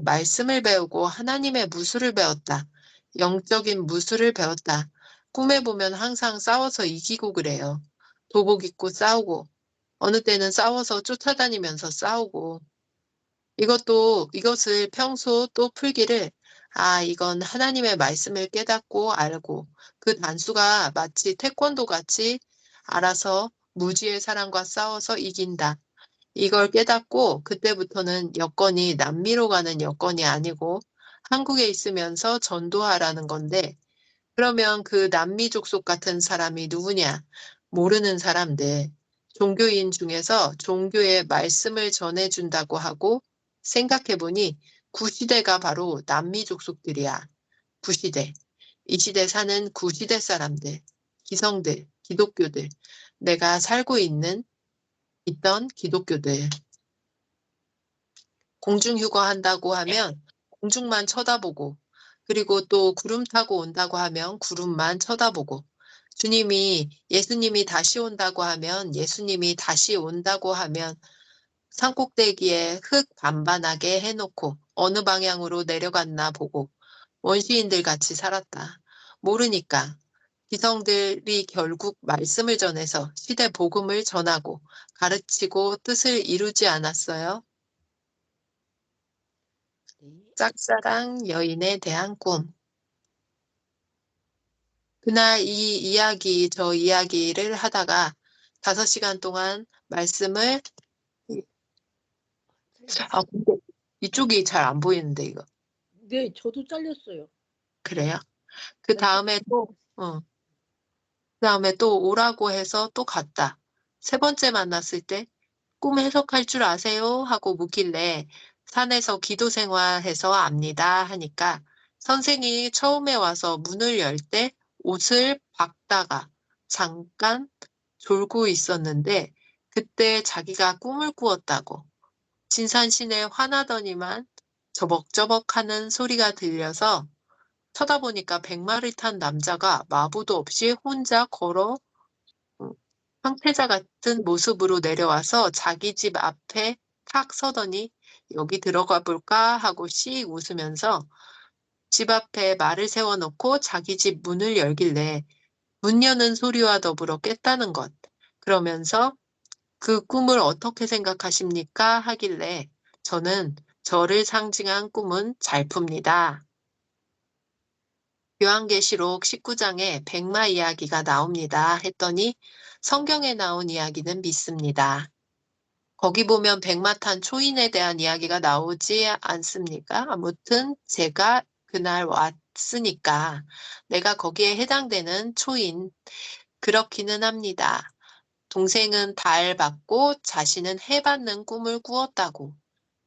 말씀을 배우고 하나님의 무술을 배웠다. 영적인 무술을 배웠다. 꿈에 보면 항상 싸워서 이기고 그래요. 도복 입고 싸우고, 어느 때는 싸워서 쫓아다니면서 싸우고, 이것을 평소 또 풀기를, 이건 하나님의 말씀을 깨닫고 알고, 그 단수가 마치 태권도 같이 알아서 무지의 사람과 싸워서 이긴다. 이걸 깨닫고 그때부터는 여건이 남미로 가는 여건이 아니고 한국에 있으면서 전도하라는 건데 그러면 그 남미 족속 같은 사람이 누구냐? 모르는 사람들. 종교인 중에서 종교의 말씀을 전해준다고 하고 생각해보니 구시대가 바로 남미 족속들이야. 구시대. 이 시대 사는 구시대 사람들, 기성들, 기독교들. 내가 살고 있던 기독교들. 공중휴거 한다고 하면 공중만 쳐다보고, 그리고 또 구름 타고 온다고 하면 구름만 쳐다보고, 예수님이 다시 온다고 하면 예수님이 다시 온다고 하면 산꼭대기에 흙 반반하게 해놓고 어느 방향으로 내려갔나 보고 원시인들 같이 살았다. 모르니까 기성들이 결국 말씀을 전해서 시대 복음을 전하고 가르치고 뜻을 이루지 않았어요. 짝사랑 여인에 대한 꿈. 그날 저 이야기를 하다가 5시간 동안 말씀을, 근데 이쪽이 잘 안 보이는데, 이거. 네, 저도 잘렸어요. 그래요? 그 다음에 또 오라고 해서 또 갔다. 3번째 만났을 때, 꿈 해석할 줄 아세요? 하고 묻길래, 산에서 기도 생활해서 압니다. 하니까, 선생이 처음에 와서 문을 열 때 옷을 박다가 잠깐 졸고 있었는데, 그때 자기가 꿈을 꾸었다고. 진산신에 화나더니만 저벅저벅 하는 소리가 들려서 쳐다보니까 100마리 탄 남자가 마부도 없이 혼자 걸어 황태자 같은 모습으로 내려와서 자기 집 앞에 탁 서더니 여기 들어가 볼까 하고 씩 웃으면서 집 앞에 말을 세워놓고 자기 집 문을 열길래 문 여는 소리와 더불어 깼다는 것. 그러면서 그 꿈을 어떻게 생각하십니까? 하길래 저는 저를 상징한 꿈은 잘 풉니다. 요한계시록 19장에 백마 이야기가 나옵니다. 했더니 성경에 나온 이야기는 믿습니다. 거기 보면 백마탄 초인에 대한 이야기가 나오지 않습니까? 아무튼 제가 그날 왔으니까 내가 거기에 해당되는 초인, 그렇기는 합니다. 동생은 달 받고 자신은 해 받는 꿈을 꾸었다고.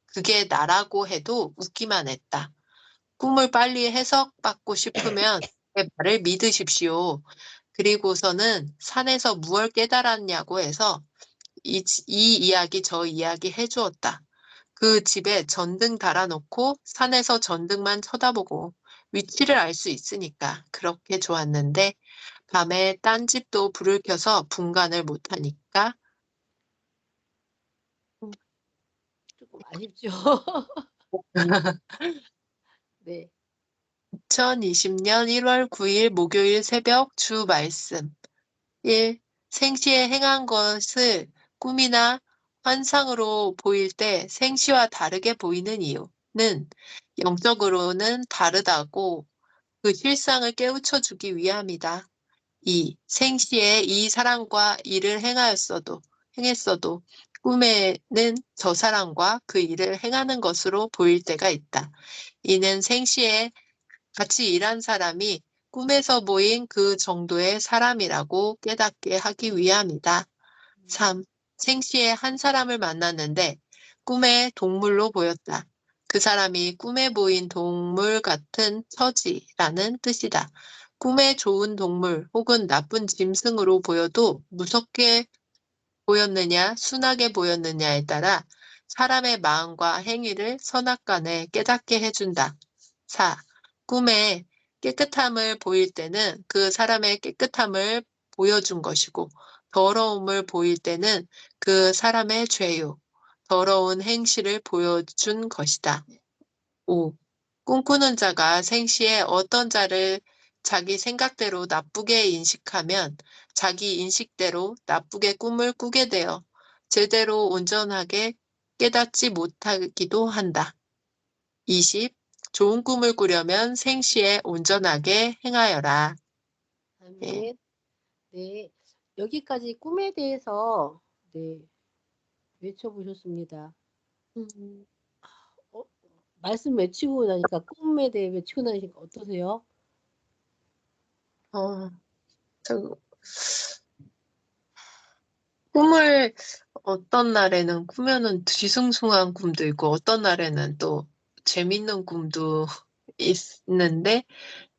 그게 나라고 해도 웃기만 했다. 꿈을 빨리 해석받고 싶으면 제 말을 믿으십시오. 그리고서는 산에서 무얼 깨달았냐고 해서 이 이야기 저 이야기 해주었다. 그 집에 전등 달아놓고 산에서 전등만 쳐다보고 위치를 알 수 있으니까 그렇게 좋았는데 밤에 딴 집도 불을 켜서 분간을 못하니까 조금 아쉽죠. 네. 2020년 1월 9일 목요일 새벽 주 말씀. 1. 생시에 행한 것을 꿈이나 환상으로 보일 때 생시와 다르게 보이는 이유는 영적으로는 다르다고 그 실상을 깨우쳐 주기 위함이다. 2. 생시에 이 사람과 일을 행했어도 꿈에는 저 사람과 그 일을 행하는 것으로 보일 때가 있다. 이는 생시에 같이 일한 사람이 꿈에서 보인 그 정도의 사람이라고 깨닫게 하기 위함이다. 3. 생시에 한 사람을 만났는데 꿈에 동물로 보였다. 그 사람이 꿈에 보인 동물 같은 처지라는 뜻이다. 꿈에 좋은 동물 혹은 나쁜 짐승으로 보여도 무섭게 보였느냐, 순하게 보였느냐에 따라 사람의 마음과 행위를 선악간에 깨닫게 해준다. 4. 꿈에 깨끗함을 보일 때는 그 사람의 깨끗함을 보여준 것이고, 더러움을 보일 때는 그 사람의 죄요, 더러운 행실을 보여준 것이다. 5. 꿈꾸는 자가 생시에 어떤 자를 자기 생각대로 나쁘게 인식하면 자기 인식대로 나쁘게 꿈을 꾸게 되어 제대로 온전하게 깨닫지 못하기도 한다. 20. 좋은 꿈을 꾸려면 생시에 온전하게 행하여라. 예. 아멘. 네. 여기까지 꿈에 대해서 네, 외쳐보셨습니다. 음, 어, 말씀 외치고 나니까 꿈에 대해 외치고 나니까 어떠세요? 어, 저, 꿈을 어떤 날에는 꾸면은 뒤숭숭한 꿈도 있고 어떤 날에는 또 재밌는 꿈도 있는데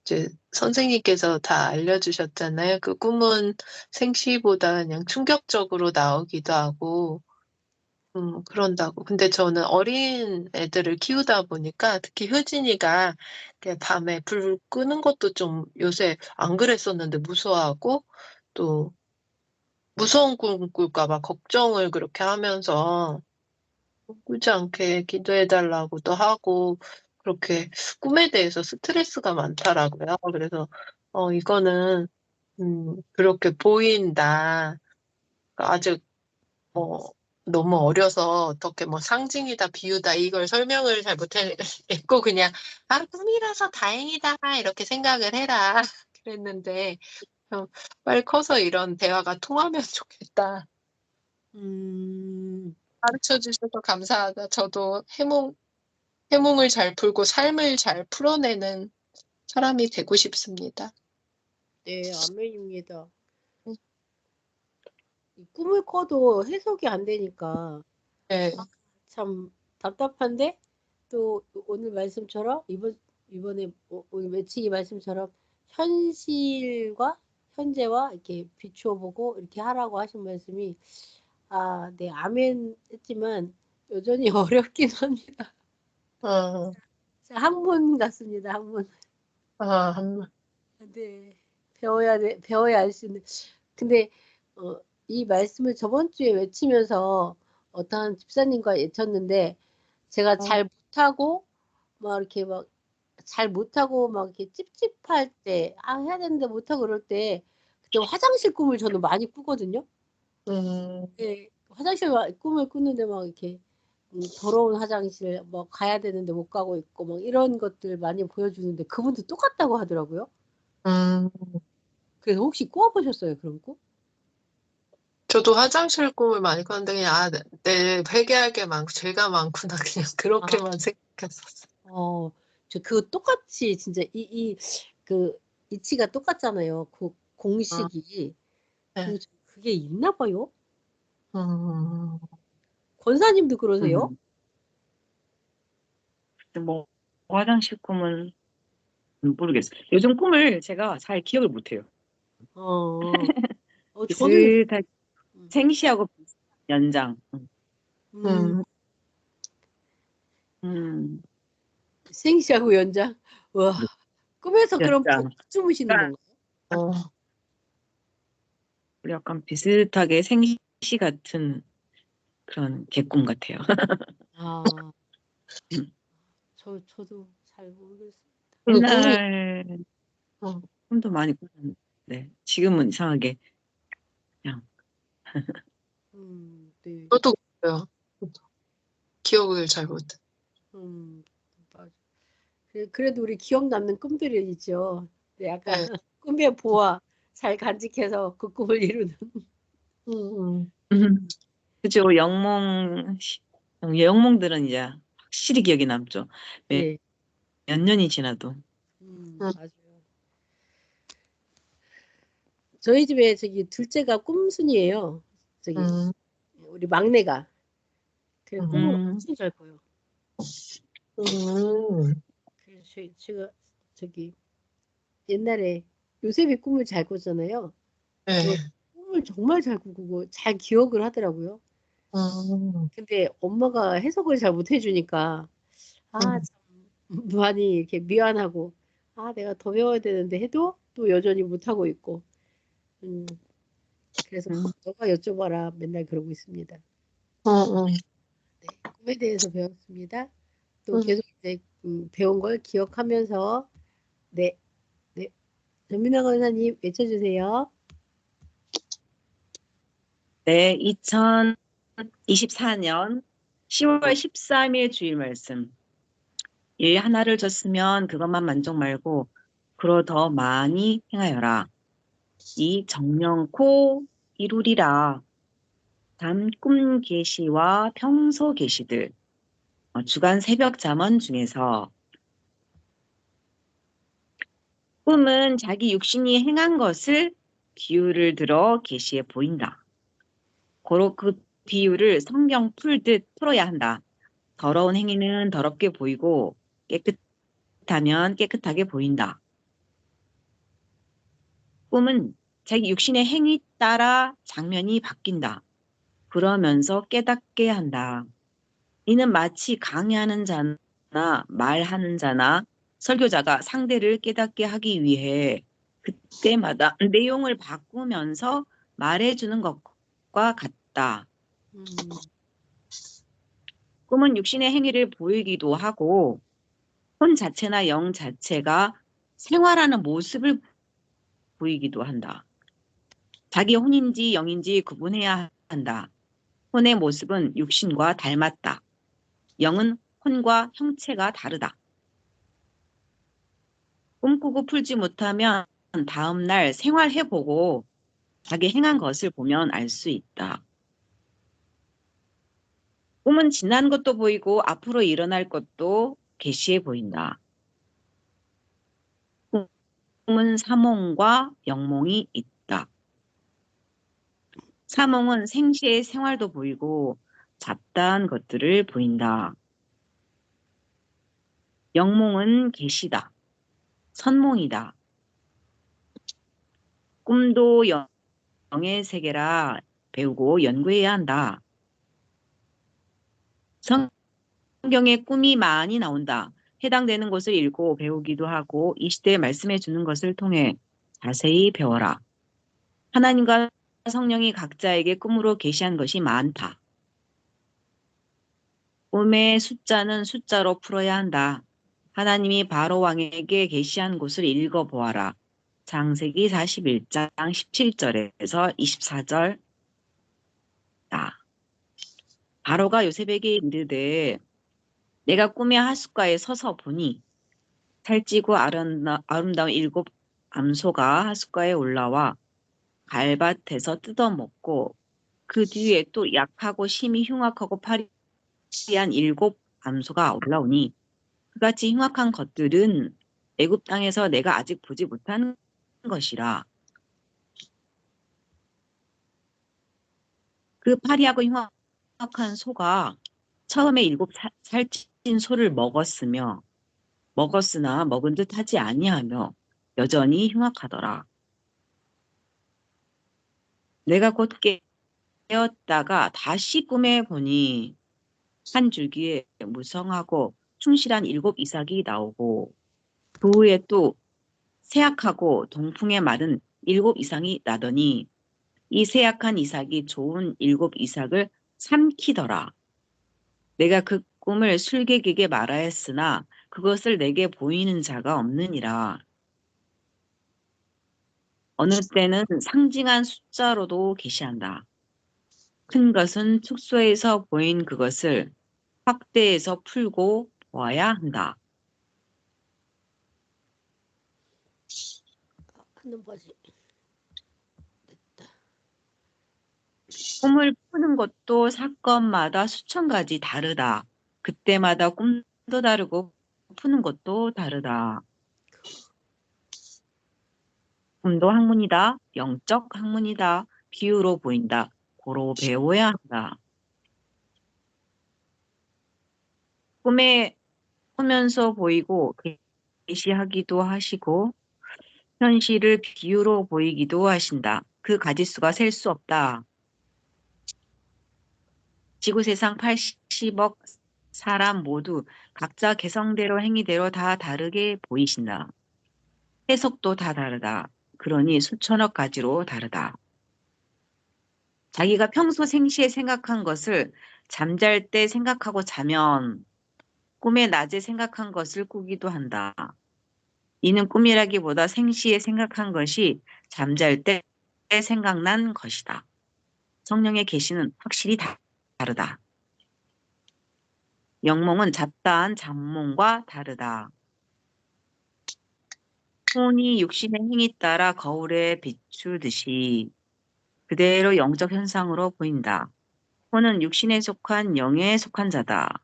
이제 선생님께서 다 알려주셨잖아요. 그 꿈은 생시보다 그냥 충격적으로 나오기도 하고 그런다고. 근데 저는 어린 애들을 키우다 보니까 특히 효진이가 이렇게 밤에 불 끄는 것도 좀 요새 안 그랬었는데 무서워하고 또 무서운 꿈 꿀까 봐 걱정을 그렇게 하면서 꾸지 않게 기도해달라고도 하고 그렇게 꿈에 대해서 스트레스가 많더라고요. 그래서 이거는 그렇게 보인다. 아직 뭐 너무 어려서 어떻게 뭐 상징이다 비유다 이걸 설명을 잘 못했고 그냥 꿈이라서 다행이다 이렇게 생각을 해라 그랬는데 빨리 커서 이런 대화가 통하면 좋겠다. 음, 가르쳐 주셔서 감사하다. 저도 해몽을 잘 풀고 삶을 잘 풀어내는 사람이 되고 싶습니다. 네, 아멘입니다. 음, 이 꿈을 꿔도 해석이 안 되니까 네. 참 답답한데 또 오늘 말씀처럼 이번에 오늘 외치기 말씀처럼 현실과 현재와 이렇게 비추어 보고 이렇게 하라고 하신 말씀이 네, 아멘 했지만 여전히 어렵긴 합니다. 어, 학문 같습니다. 학문. 한, 네. 배워야 알 수 있는. 근데 이 말씀을 저번 주에 외치면서 어떠한 집사님과 외쳤는데 제가 잘 못하고 막 이렇게 막 잘 못하고 막 이렇게 찝찝할 때, 해야 되는데 못하고 그럴 때 그때 화장실 꿈을 저는 많이 꾸거든요. 음, 예, 화장실 꿈을 꾸는데 막 이렇게 더러운 화장실 뭐 가야 되는데 못 가고 있고 막 이런 것들 많이 보여주는데 그분도 똑같다고 하더라고요. 음, 그래서 혹시 꾸어보셨어요, 그런 꿈? 저도 화장실 꿈을 많이 꿨는데 그냥 내 회개할 게 많고 죄가 많구나 그냥 아, 그렇게만 생각했었어요. 저 그거 똑같이 진짜 그 이치가 똑같잖아요. 그 어, 공식이. 네. 그게 있나 봐요. 음, 권사님도 그러세요? 음. 뭐 화장실 꿈은 모르겠어요. 요즘 꿈을 제가 잘 기억을 못해요. 어, 저는 비슷하게 음, 생시하고 연장. 음, 음, 음, 생시하고 연장. 와, 꿈에서 그럼 푹 연장. 주무시는 그러니까 건가요? 어, 약간 비슷하게 생시 같은 그런 개꿈 같아요. 아, 저도 잘 모르겠어요. 그 꿈이 옛날 어, 꿈도 많이 꿨는데 지금은 이상하게 그냥 네. 저도 그래요. 기억을 잘 못해. 맞아. 그래도 우리 기억 남는 꿈들이 있죠. 네, 아까 네. 꿈의 보화 잘 간직해서 그 꿈을 이루는. 음, 그죠. 영몽들은 이제 확실히 기억에 남죠. 몇, 네, 몇 년이 지나도. 음, 맞아요. 저희 집에 저기 둘째가 꿈순이에요. 저기 음, 우리 막내가. 그래 꿈을 음, 엄청 잘 꿔요. 음, 그래서 제가 저기 옛날에 요셉이 꿈을 잘 꿨잖아요. 그 네. 꿈을 정말 잘 꾸고 잘 기억을 하더라고요. 음, 근데 엄마가 해석을 잘 못 해주니까 아, 음, 참 많이 이렇게 미안하고 아, 내가 더 배워야 되는데 해도 또 여전히 못하고 있고 그래서 음, 너가 여쭤봐라 맨날 그러고 있습니다. 음, 네, 꿈에 대해서 배웠습니다. 또 음. 계속 이제 배운 걸 기억하면서 네, 네, 전민아 강사님 외쳐주세요. 네, 2024년 10월 13일 주일 말씀. 일 하나를 줬으면 그것만 만족 말고 그로 더 많이 행하여라. 이 정령코 이루리라. 단 꿈 계시와 평소 계시들. 주간 새벽 잠언 중에서 꿈은 자기 육신이 행한 것을 비유를 들어 계시해 보인다. 고로 그 비유를 성경 풀듯 풀어야 한다. 더러운 행위는 더럽게 보이고 깨끗하면 깨끗하게 보인다. 꿈은 자기 육신의 행위 따라 장면이 바뀐다. 그러면서 깨닫게 한다. 이는 마치 강의하는 자나 말하는 자나 설교자가 상대를 깨닫게 하기 위해 그때마다 내용을 바꾸면서 말해주는 것과 같다. 음, 꿈은 육신의 행위를 보이기도 하고 혼 자체나 영 자체가 생활하는 모습을 보이기도 한다. 자기 혼인지 영인지 구분해야 한다. 혼의 모습은 육신과 닮았다. 영은 혼과 형체가 다르다. 꿈꾸고 풀지 못하면 다음날 생활해보고 자기 행한 것을 보면 알 수 있다. 꿈은 지난 것도 보이고 앞으로 일어날 것도 계시해 보인다. 꿈은 사몽과 영몽이 있다. 사몽은 생시의 생활도 보이고 잡다한 것들을 보인다. 영몽은 계시다. 선몽이다. 꿈도 영의 세계라 배우고 연구해야 한다. 성경에 꿈이 많이 나온다. 해당되는 것을 읽고 배우기도 하고 이 시대에 말씀해 주는 것을 통해 자세히 배워라. 하나님과 성령이 각자에게 꿈으로 계시한 것이 많다. 꿈의 숫자는 숫자로 풀어야 한다. 하나님이 바로 왕에게 계시한 곳을 읽어보아라. 창세기 41장 17절에서 24절. 바로가 요셉에게 이르되 내가 꿈의 하숫가에 서서 보니 살찌고 아름다운 7 암소가 하숫가에 올라와 갈밭에서 뜯어먹고 그 뒤에 또 약하고 심히 흉악하고 파리한 7 암소가 올라오니 그같이 흉악한 것들은 애굽 땅에서 내가 아직 보지 못한 것이라. 그 파리하고 흉악한 소가 처음에 7 살찐 소를 먹었으나 먹은 듯 하지 아니하며 여전히 흉악하더라. 내가 곧 깨었다가 다시 꿈에 보니 한 줄기에 무성하고 충실한 7 이삭이 나오고 그 후에 또 세약하고 동풍에 마른 7 이삭이 나더니 이 세약한 이삭이 좋은 7 이삭을 삼키더라. 내가 그 꿈을 술객에게 말하였으나 그것을 내게 보이는 자가 없느니라. 어느 때는 상징한 숫자로도 계시한다. 큰 것은 축소해서 보인 그것을 확대해서 풀고 보아야 한다. 하는 거지. 꿈을 푸는 것도 사건마다 수천 가지 다르다. 그때마다 꿈도 다르고 푸는 것도 다르다. 꿈도 학문이다. 영적 학문이다. 비유로 보인다. 고로 배워야 한다. 꿈에 꾸면서 보이고 계시하기도 하시고 현실을 비유로 보이기도 하신다. 그 가지수가 셀 수 없다. 지구 세상 80억 사람 모두 각자 개성대로 행위대로 다 다르게 보이신다. 해석도 다 다르다. 그러니 수천억 가지로 다르다. 자기가 평소 생시에 생각한 것을 잠잘 때 생각하고 자면 꿈에 낮에 생각한 것을 꾸기도 한다. 이는 꿈이라기보다 생시에 생각한 것이 잠잘 때 생각난 것이다. 성령의 계시는 확실히 다르다. 영몽은 잡다한 잠몽과 다르다. 혼이 육신의 행위 따라 거울에 비추듯이 그대로 영적 현상으로 보인다. 혼은 육신에 속한 영에 속한 자다.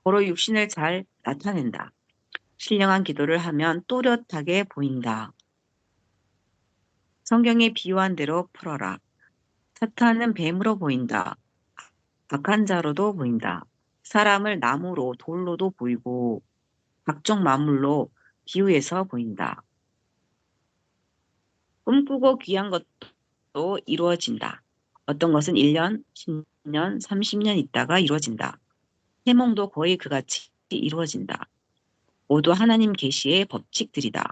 고로 육신을 잘 나타낸다. 신령한 기도를 하면 또렷하게 보인다. 성경에 비유한 대로 풀어라. 사탄은 뱀으로 보인다. 악한 자로도 보인다. 사람을 나무로 돌로도 보이고 각종 만물로 비유해서 보인다. 꿈꾸고 귀한 것도 이루어진다. 어떤 것은 1년, 10년, 30년 있다가 이루어진다. 해몽도 거의 그같이 이루어진다. 모두 하나님 계시의 법칙들이다.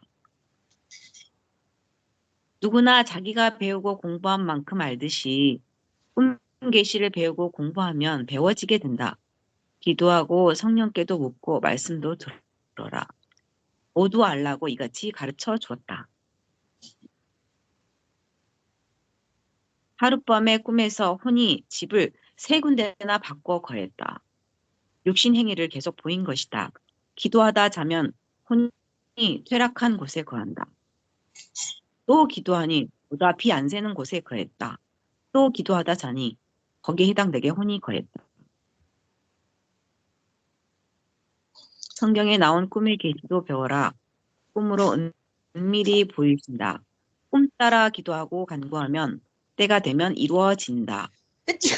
누구나 자기가 배우고 공부한 만큼 알듯이 꿈 계시를 배우고 공부하면 배워지게 된다. 기도하고 성령께도 묻고 말씀도 들어라. 모두 알라고 이같이 가르쳐 주었다. 하룻밤에 꿈에서 혼이 집을 3군데나 바꿔 거했다. 육신 행위를 계속 보인 것이다. 기도하다 자면 혼이 퇴락한 곳에 거한다. 또 기도하니 보다 비 안 새는 곳에 거했다. 또 기도하다 자니 거기에 해당되게 혼이 거했다. 성경에 나온 꿈의 계시도 배워라. 꿈으로 은밀히 보이신다. 꿈 따라 기도하고 간구하면 때가 되면 이루어진다. 으쌰!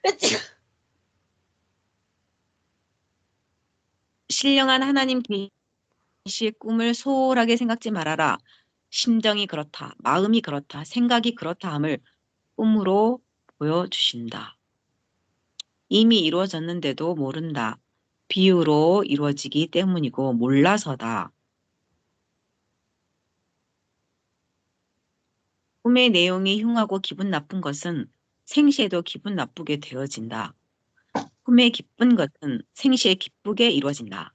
으쌰! 신령한 하나님 계시의 꿈을 소홀하게 생각지 말아라. 심정이 그렇다, 마음이 그렇다, 생각이 그렇다 함을 꿈으로 보여주신다. 이미 이루어졌는데도 모른다. 비유로 이루어지기 때문이고 몰라서다. 꿈의 내용이 흉하고 기분 나쁜 것은 생시에도 기분 나쁘게 되어진다. 꿈에 기쁜 것은 생시에 기쁘게 이루어진다.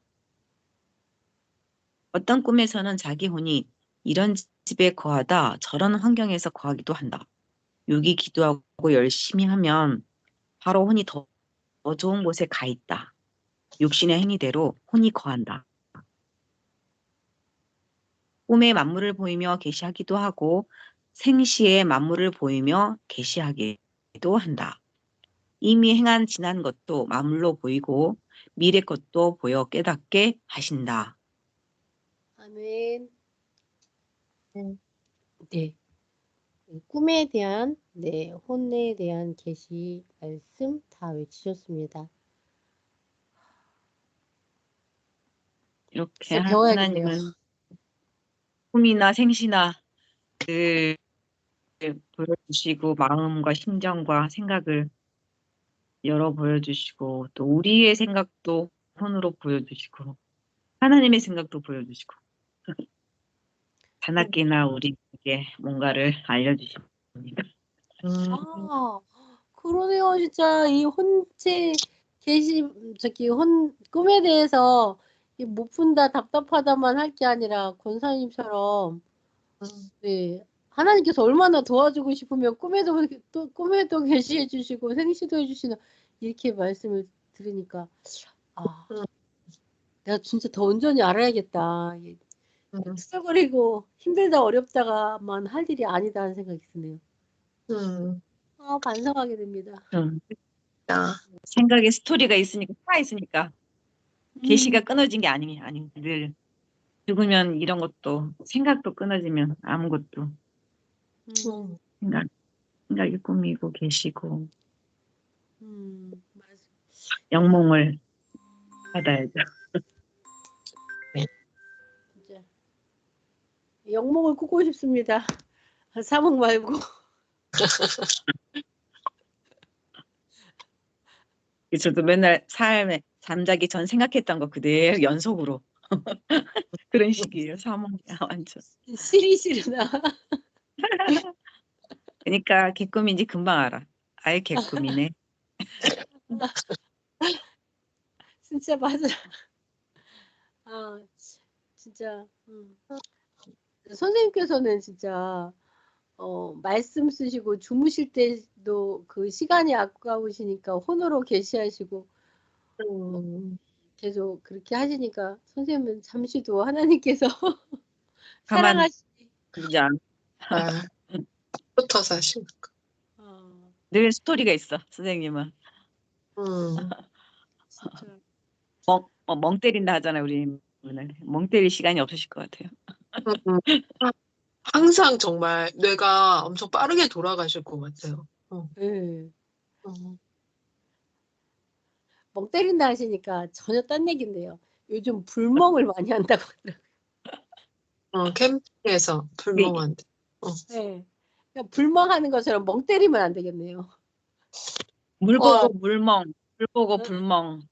어떤 꿈에서는 자기 혼이 이런 집에 거하다 저런 환경에서 거하기도 한다. 유기 기도하고 열심히 하면 바로 혼이 더 좋은 곳에 가 있다. 육신의 행위대로 혼이 거한다. 꿈에 만물을 보이며 계시하기도 하고 생시에 만물을 보이며 계시하기도 한다. 이미 행한 지난 것도 만물로 보이고 미래 것도 보여 깨닫게 하신다. 아멘. 네. 꿈에 대한, 네, 혼에 대한 계시 말씀 다 외치셨습니다. 이렇게 진짜 배워야겠네요. 하나님은 꿈이나 생시나 늘 보여주시고 마음과 심정과 생각을 열어 보여주시고 또 우리의 생각도 혼으로 보여주시고 하나님의 생각도 보여주시고 자나깨나 우리에게 뭔가를 알려주십니다. 아, 그러네요. 진짜 이 혼체 저기 꿈에 대해서 못 푼다, 답답하다만 할 게 아니라 권사님처럼 음, 네, 하나님께서 얼마나 도와주고 싶으면 꿈에도 계시해 주시고 생시도 해주시는 이렇게 말씀을 들으니까 아, 음, 내가 진짜 더 온전히 알아야겠다. 음, 투덜거리고 힘들다 어렵다가만 할 일이 아니다는 생각이 드네요. 음. 반성하게 됩니다. 야, 생각에 스토리가 있으니까 살아 있으니까 계시가 음, 끊어진 게 아니 늘 죽으면 이런 것도 생각도 끊어지면 아무것도 음, 생각 생각이 꿈이고 계시고 맞아. 영몽을 받아야죠. 진짜 영몽을 꾸고 싶습니다. 사몽 말고. 저도 맨날 삶에 잠자기 전 생각했던 거 그대로 연속으로 그런 식이에요. 사몽이야 완전. 실이 싫으나. 그러니까 개꿈인지 금방 알아. 아예 개꿈이네. 진짜 맞아. 아, 진짜. 선생님께서는 진짜 말씀 쓰시고 주무실 때도 그 시간이 아까우시니까 혼으로 계시하시고 음, 계속 그렇게 하시니까 선생님은 잠시도 하나님께서 가만 사랑하시니 두지 않. 아, 부터 사실. 늘 스토리가 있어 선생님은. 음, 진짜 멍 때린다 하잖아요 우리. 멍 때릴 시간이 없으실 것 같아요. 음. 항상 정말 뇌가 엄청 빠르게 돌아가실 것 같아요. 예. 어, 멍 때린다 하시니까 전혀 딴 얘기인데요. 요즘 불멍을 많이 한다고 하더라고요. 캠핑에서 이게 불멍한데. 어, 예. 그러니까 불멍하는 것처럼 멍 때리면 안 되겠네요. 물 어, 보고 물멍, 물 보고 어, 불멍.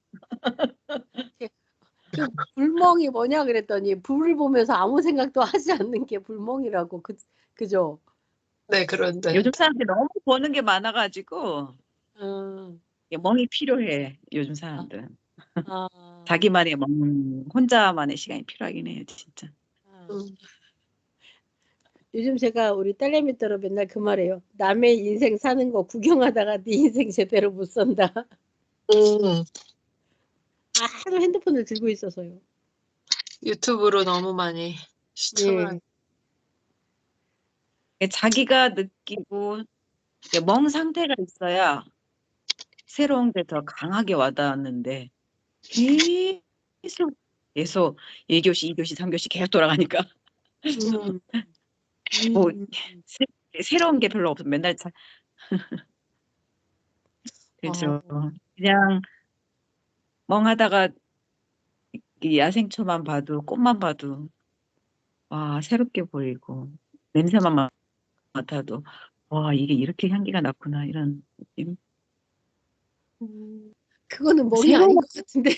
그 불멍이 뭐냐 그랬더니 불을 보면서 아무 생각도 하지 않는 게 불멍이라고 그죠? 네, 그런데. 요즘 사람들이 너무 보는 게 많아가지고 어, 이게 멍이 필요해. 요즘 아, 사람들은 아, 자기만의 멍, 혼자만의 시간이 필요하긴 해요, 진짜. 아. 음, 요즘 제가 우리 딸내미더러 맨날 그 말해요. 남의 인생 사는 거 구경하다가 네 인생 제대로 못 산다. 음, 하도 핸드폰을 들고 있어서요. 유튜브로 너무 많이 시청을. 예. 자기가 느끼고 멍 상태가 있어야 새로운 게 더 강하게 와닿았는데 계속 계속 1교시, 2교시, 3교시 계속 돌아가니까 음, 뭐 음, 새로운 게 별로 없어. 맨날 아, 그죠. 그냥 멍하다가 이 야생초만 봐도 꽃만 봐도 와 새롭게 보이고 냄새만 맡아도 와 이게 이렇게 향기가 났구나 이런 느낌. 그거는 멍이 새로운 아닌 것 같은데.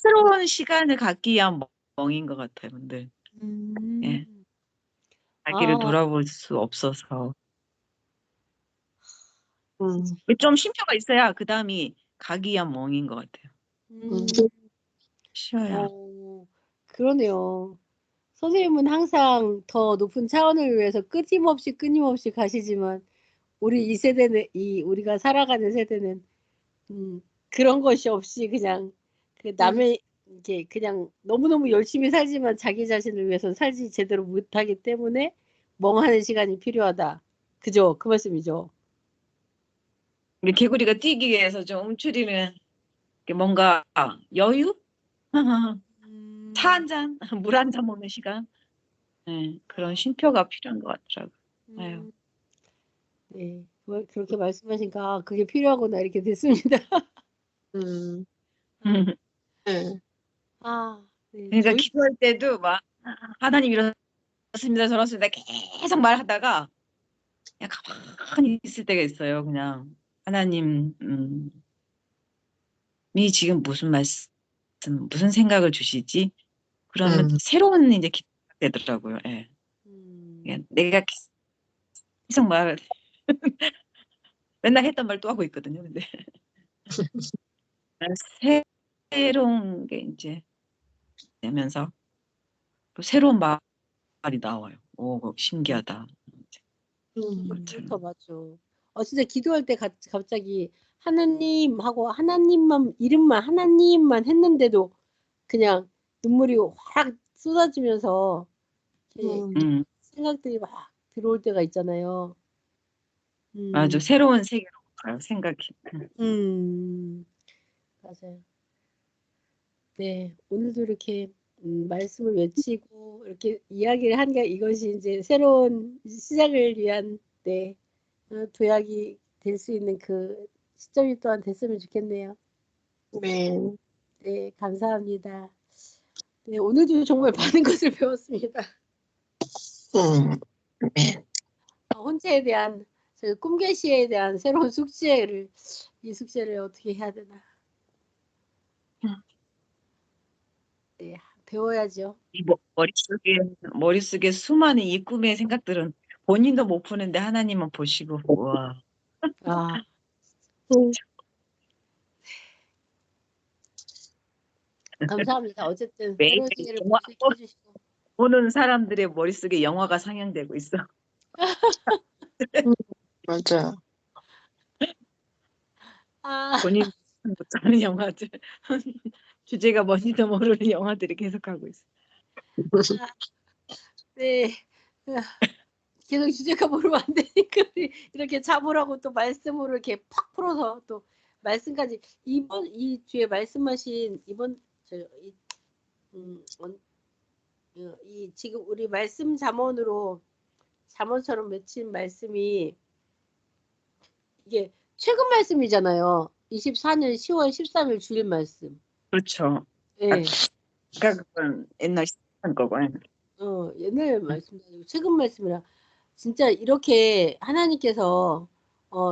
새로운 시간을 갖기 위한 멍인 것 같아요, 근데 예, 음, 자기를 아, 돌아볼 수 없어서 진짜. 음, 좀 쉼표가 있어야 그 다음이 가기 위한 멍인 것 같아요. 음, 음, 쉬어야. 그러네요. 선생님은 항상 더 높은 차원을 위해서 끊임없이 가시지만 우리 이 세대는 우리가 살아가는 세대는 음, 그런 것이 없이 그냥 그 음, 남의 이게 그냥 너무너무 열심히 살지만 자기 자신을 위해서 살지 제대로 못하기 때문에 멍하는 시간이 필요하다. 그죠? 그 말씀이죠. 우리 개구리가 뛰기 위해서 좀 움츠리는 게 뭔가 여유? 차 음, 한 잔, 물 한 잔 먹는 시간. 네, 그런 쉼표가 필요한 것 같더라고요. 아유. 음, 네. 그렇게 말씀하시니까 그게 필요하구나 이렇게 됐습니다. 음, 네. 네. 그러니까 저희 기도할 때도 막 하나님 이렇습니다 저렇습니다 계속 말하다가 그냥 가만히 있을 때가 있어요. 그냥 하나님 이 지금 무슨 말씀 무슨 생각을 주시지? 그러면 음, 새로운 이제 기도가 되더라고요. 예. 음, 그냥 내가 계속 맨날 했던 말 또 하고 있거든요. 근데 새로운 게 이제 되면서 또 새로운 말이 나와요. 오, 그거 신기하다. 음. 그렇다, 맞아. 진짜 기도할 때 갑자기 하나님 하고 하나님만, 이름만, 하나님만 했는데도 그냥 눈물이 확 쏟아지면서 이렇게 음. 생각들이 막 들어올 때가 있잖아요. 아주 새로운 세계로 가요, 생각이. 맞아요. 네, 오늘도 이렇게 말씀을 외치고 이렇게 이야기를 하니까 이것이 이제 새로운 시작을 위한 네, 도약이 될 수 있는 그 시점이 또한 됐으면 좋겠네요. 네. 네, 감사합니다. 네, 오늘도 정말 많은 것을 배웠습니다. 네. 혼자에 대한 꿈계시에 대한 새로운 숙제를 이 숙제를 어떻게 해야 되나? 네, 배워야죠. 이 머릿속에 수많은 이 꿈의 생각들은 본인도 못 푸는데 하나님은 보시고, 우와. 아, 감사합니다. 어쨌든 매일 새로운 시계를 볼 영화, 수 있게 해주시고. 보는 사람들의 머릿속에 영화가 상영되고 있어. 맞아요. 아, 본인 못하는 영화들. 주제가 뭔지도 모르는 영화들이 계속하고 있어. 네. 계속 주제가 모르면 안 되니까 이렇게 잡으라고 또 말씀으로 이렇게 팍 풀어서 또 말씀까지 이번 이 뒤에 말씀하신 이번 이 지금 우리 말씀 잠언으로 잠언처럼 맺힌 말씀이 이게 최근 말씀이잖아요. 24년 10월 13일 주일 말씀. 그렇죠. 예. 아까 그건 옛날 시간 거고. 옛날 말씀도 아니고 최근 말씀이라 진짜 이렇게 하나님께서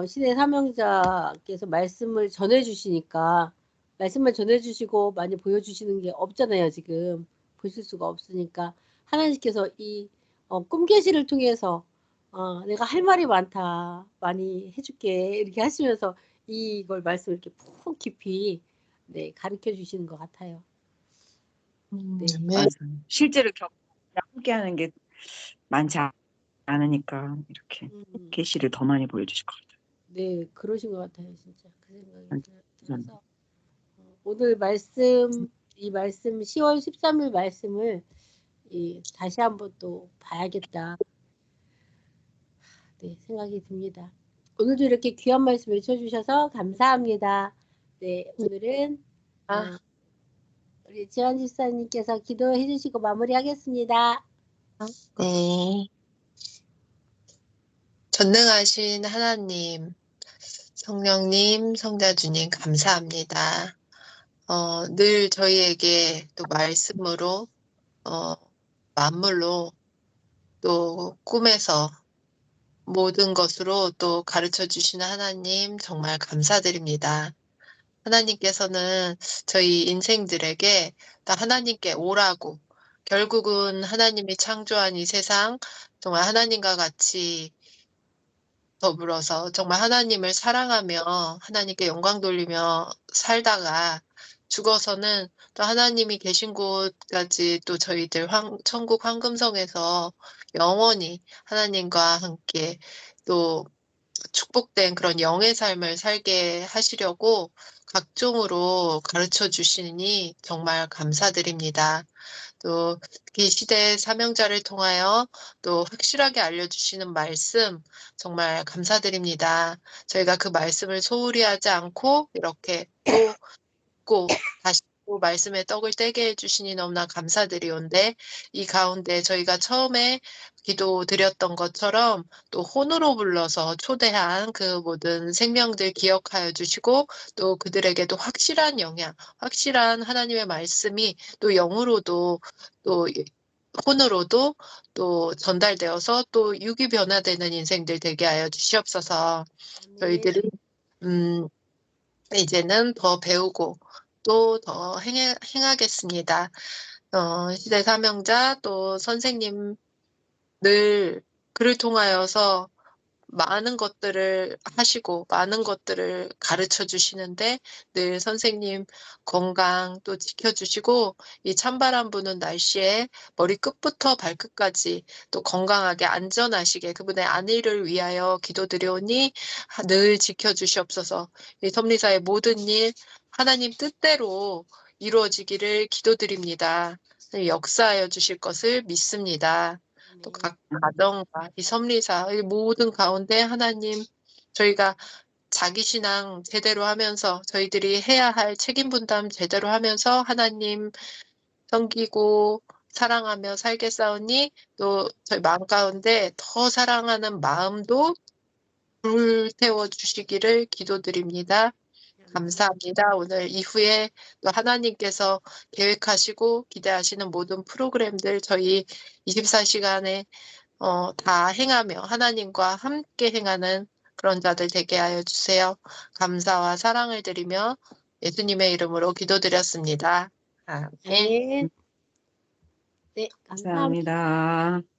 시대 사명자께서 말씀을 전해주시니까 말씀을 전해주시고 많이 보여주시는 게 없잖아요. 지금 보실 수가 없으니까 하나님께서 이 꿈계시를 통해서 내가 할 말이 많다, 많이 해줄게 이렇게 하시면서 이걸 말씀을 이렇게 푹 깊이 네, 가르쳐 주시는 것 같아요. 네. 네. 맞아요. 실제로 함께하는 게 많지 않으니까 이렇게 음, 계시를 더 많이 보여주실 것 같아요. 네, 그러신 것 같아요, 진짜 그 생각이 음. 들어서 오늘 말씀 이 말씀 10월 13일 말씀을 다시 한번 또 봐야겠다 네, 생각이 듭니다. 오늘도 이렇게 귀한 말씀 외쳐주셔서 감사합니다. 네, 오늘은 아, 우리 지원 집사님께서 기도해 주시고 마무리하겠습니다. 네. 전능하신 하나님, 성령님, 성자주님, 감사합니다. 늘 저희에게 또 말씀으로, 만물로, 또 꿈에서 모든 것으로 또 가르쳐 주시는 하나님, 정말 감사드립니다. 하나님께서는 저희 인생들에게 다 하나님께 오라고, 결국은 하나님이 창조한 이 세상, 정말 하나님과 같이 더불어서 정말 하나님을 사랑하며 하나님께 영광 돌리며 살다가 죽어서는 또 하나님이 계신 곳까지 또 저희들 천국 황금성에서 영원히 하나님과 함께 또 축복된 그런 영의 삶을 살게 하시려고 각종으로 가르쳐 주시니 정말 감사드립니다. 또 이 시대 사명자를 통하여 또 확실하게 알려주시는 말씀 정말 감사드립니다. 저희가 그 말씀을 소홀히 하지 않고 이렇게 또 다시 또 말씀의 떡을 떼게 해주시니 너무나 감사드리온데 이 가운데 저희가 처음에 기도 드렸던 것처럼 또 혼으로 불러서 초대한 그 모든 생명들 기억하여 주시고 또 그들에게도 확실한 영향, 확실한 하나님의 말씀이 또 영으로도 또 혼으로도 또 전달되어서 또 육이 변화되는 인생들 되게 하여 주시옵소서. 네. 저희들이 이제는 더 배우고 또 더 행하겠습니다. 시대 사명자 또 선생님 늘 그를 통하여서 많은 것들을 하시고 많은 것들을 가르쳐 주시는데 늘 선생님 건강 또 지켜주시고 이 찬바람 부는 날씨에 머리끝부터 발끝까지 또 건강하게 안전하시게 그분의 안위를 위하여 기도드려오니 늘 지켜주시옵소서. 이 섭리사의 모든 일 하나님 뜻대로 이루어지기를 기도드립니다. 역사하여 주실 것을 믿습니다. 또 각 가정과 이 섭리사 이 모든 가운데 하나님 저희가 자기 신앙 제대로 하면서 저희들이 해야 할 책임 분담 제대로 하면서 하나님 섬기고 사랑하며 살겠사오니 또 저희 마음 가운데 더 사랑하는 마음도 불태워 주시기를 기도드립니다. 감사합니다. 오늘 이후에 또 하나님께서 계획하시고 기대하시는 모든 프로그램들 저희 24시간에 다 행하며 하나님과 함께 행하는 그런 자들 되게 하여 주세요. 감사와 사랑을 드리며 예수님의 이름으로 기도드렸습니다. 아멘. 아멘. 네, 감사합니다. 감사합니다.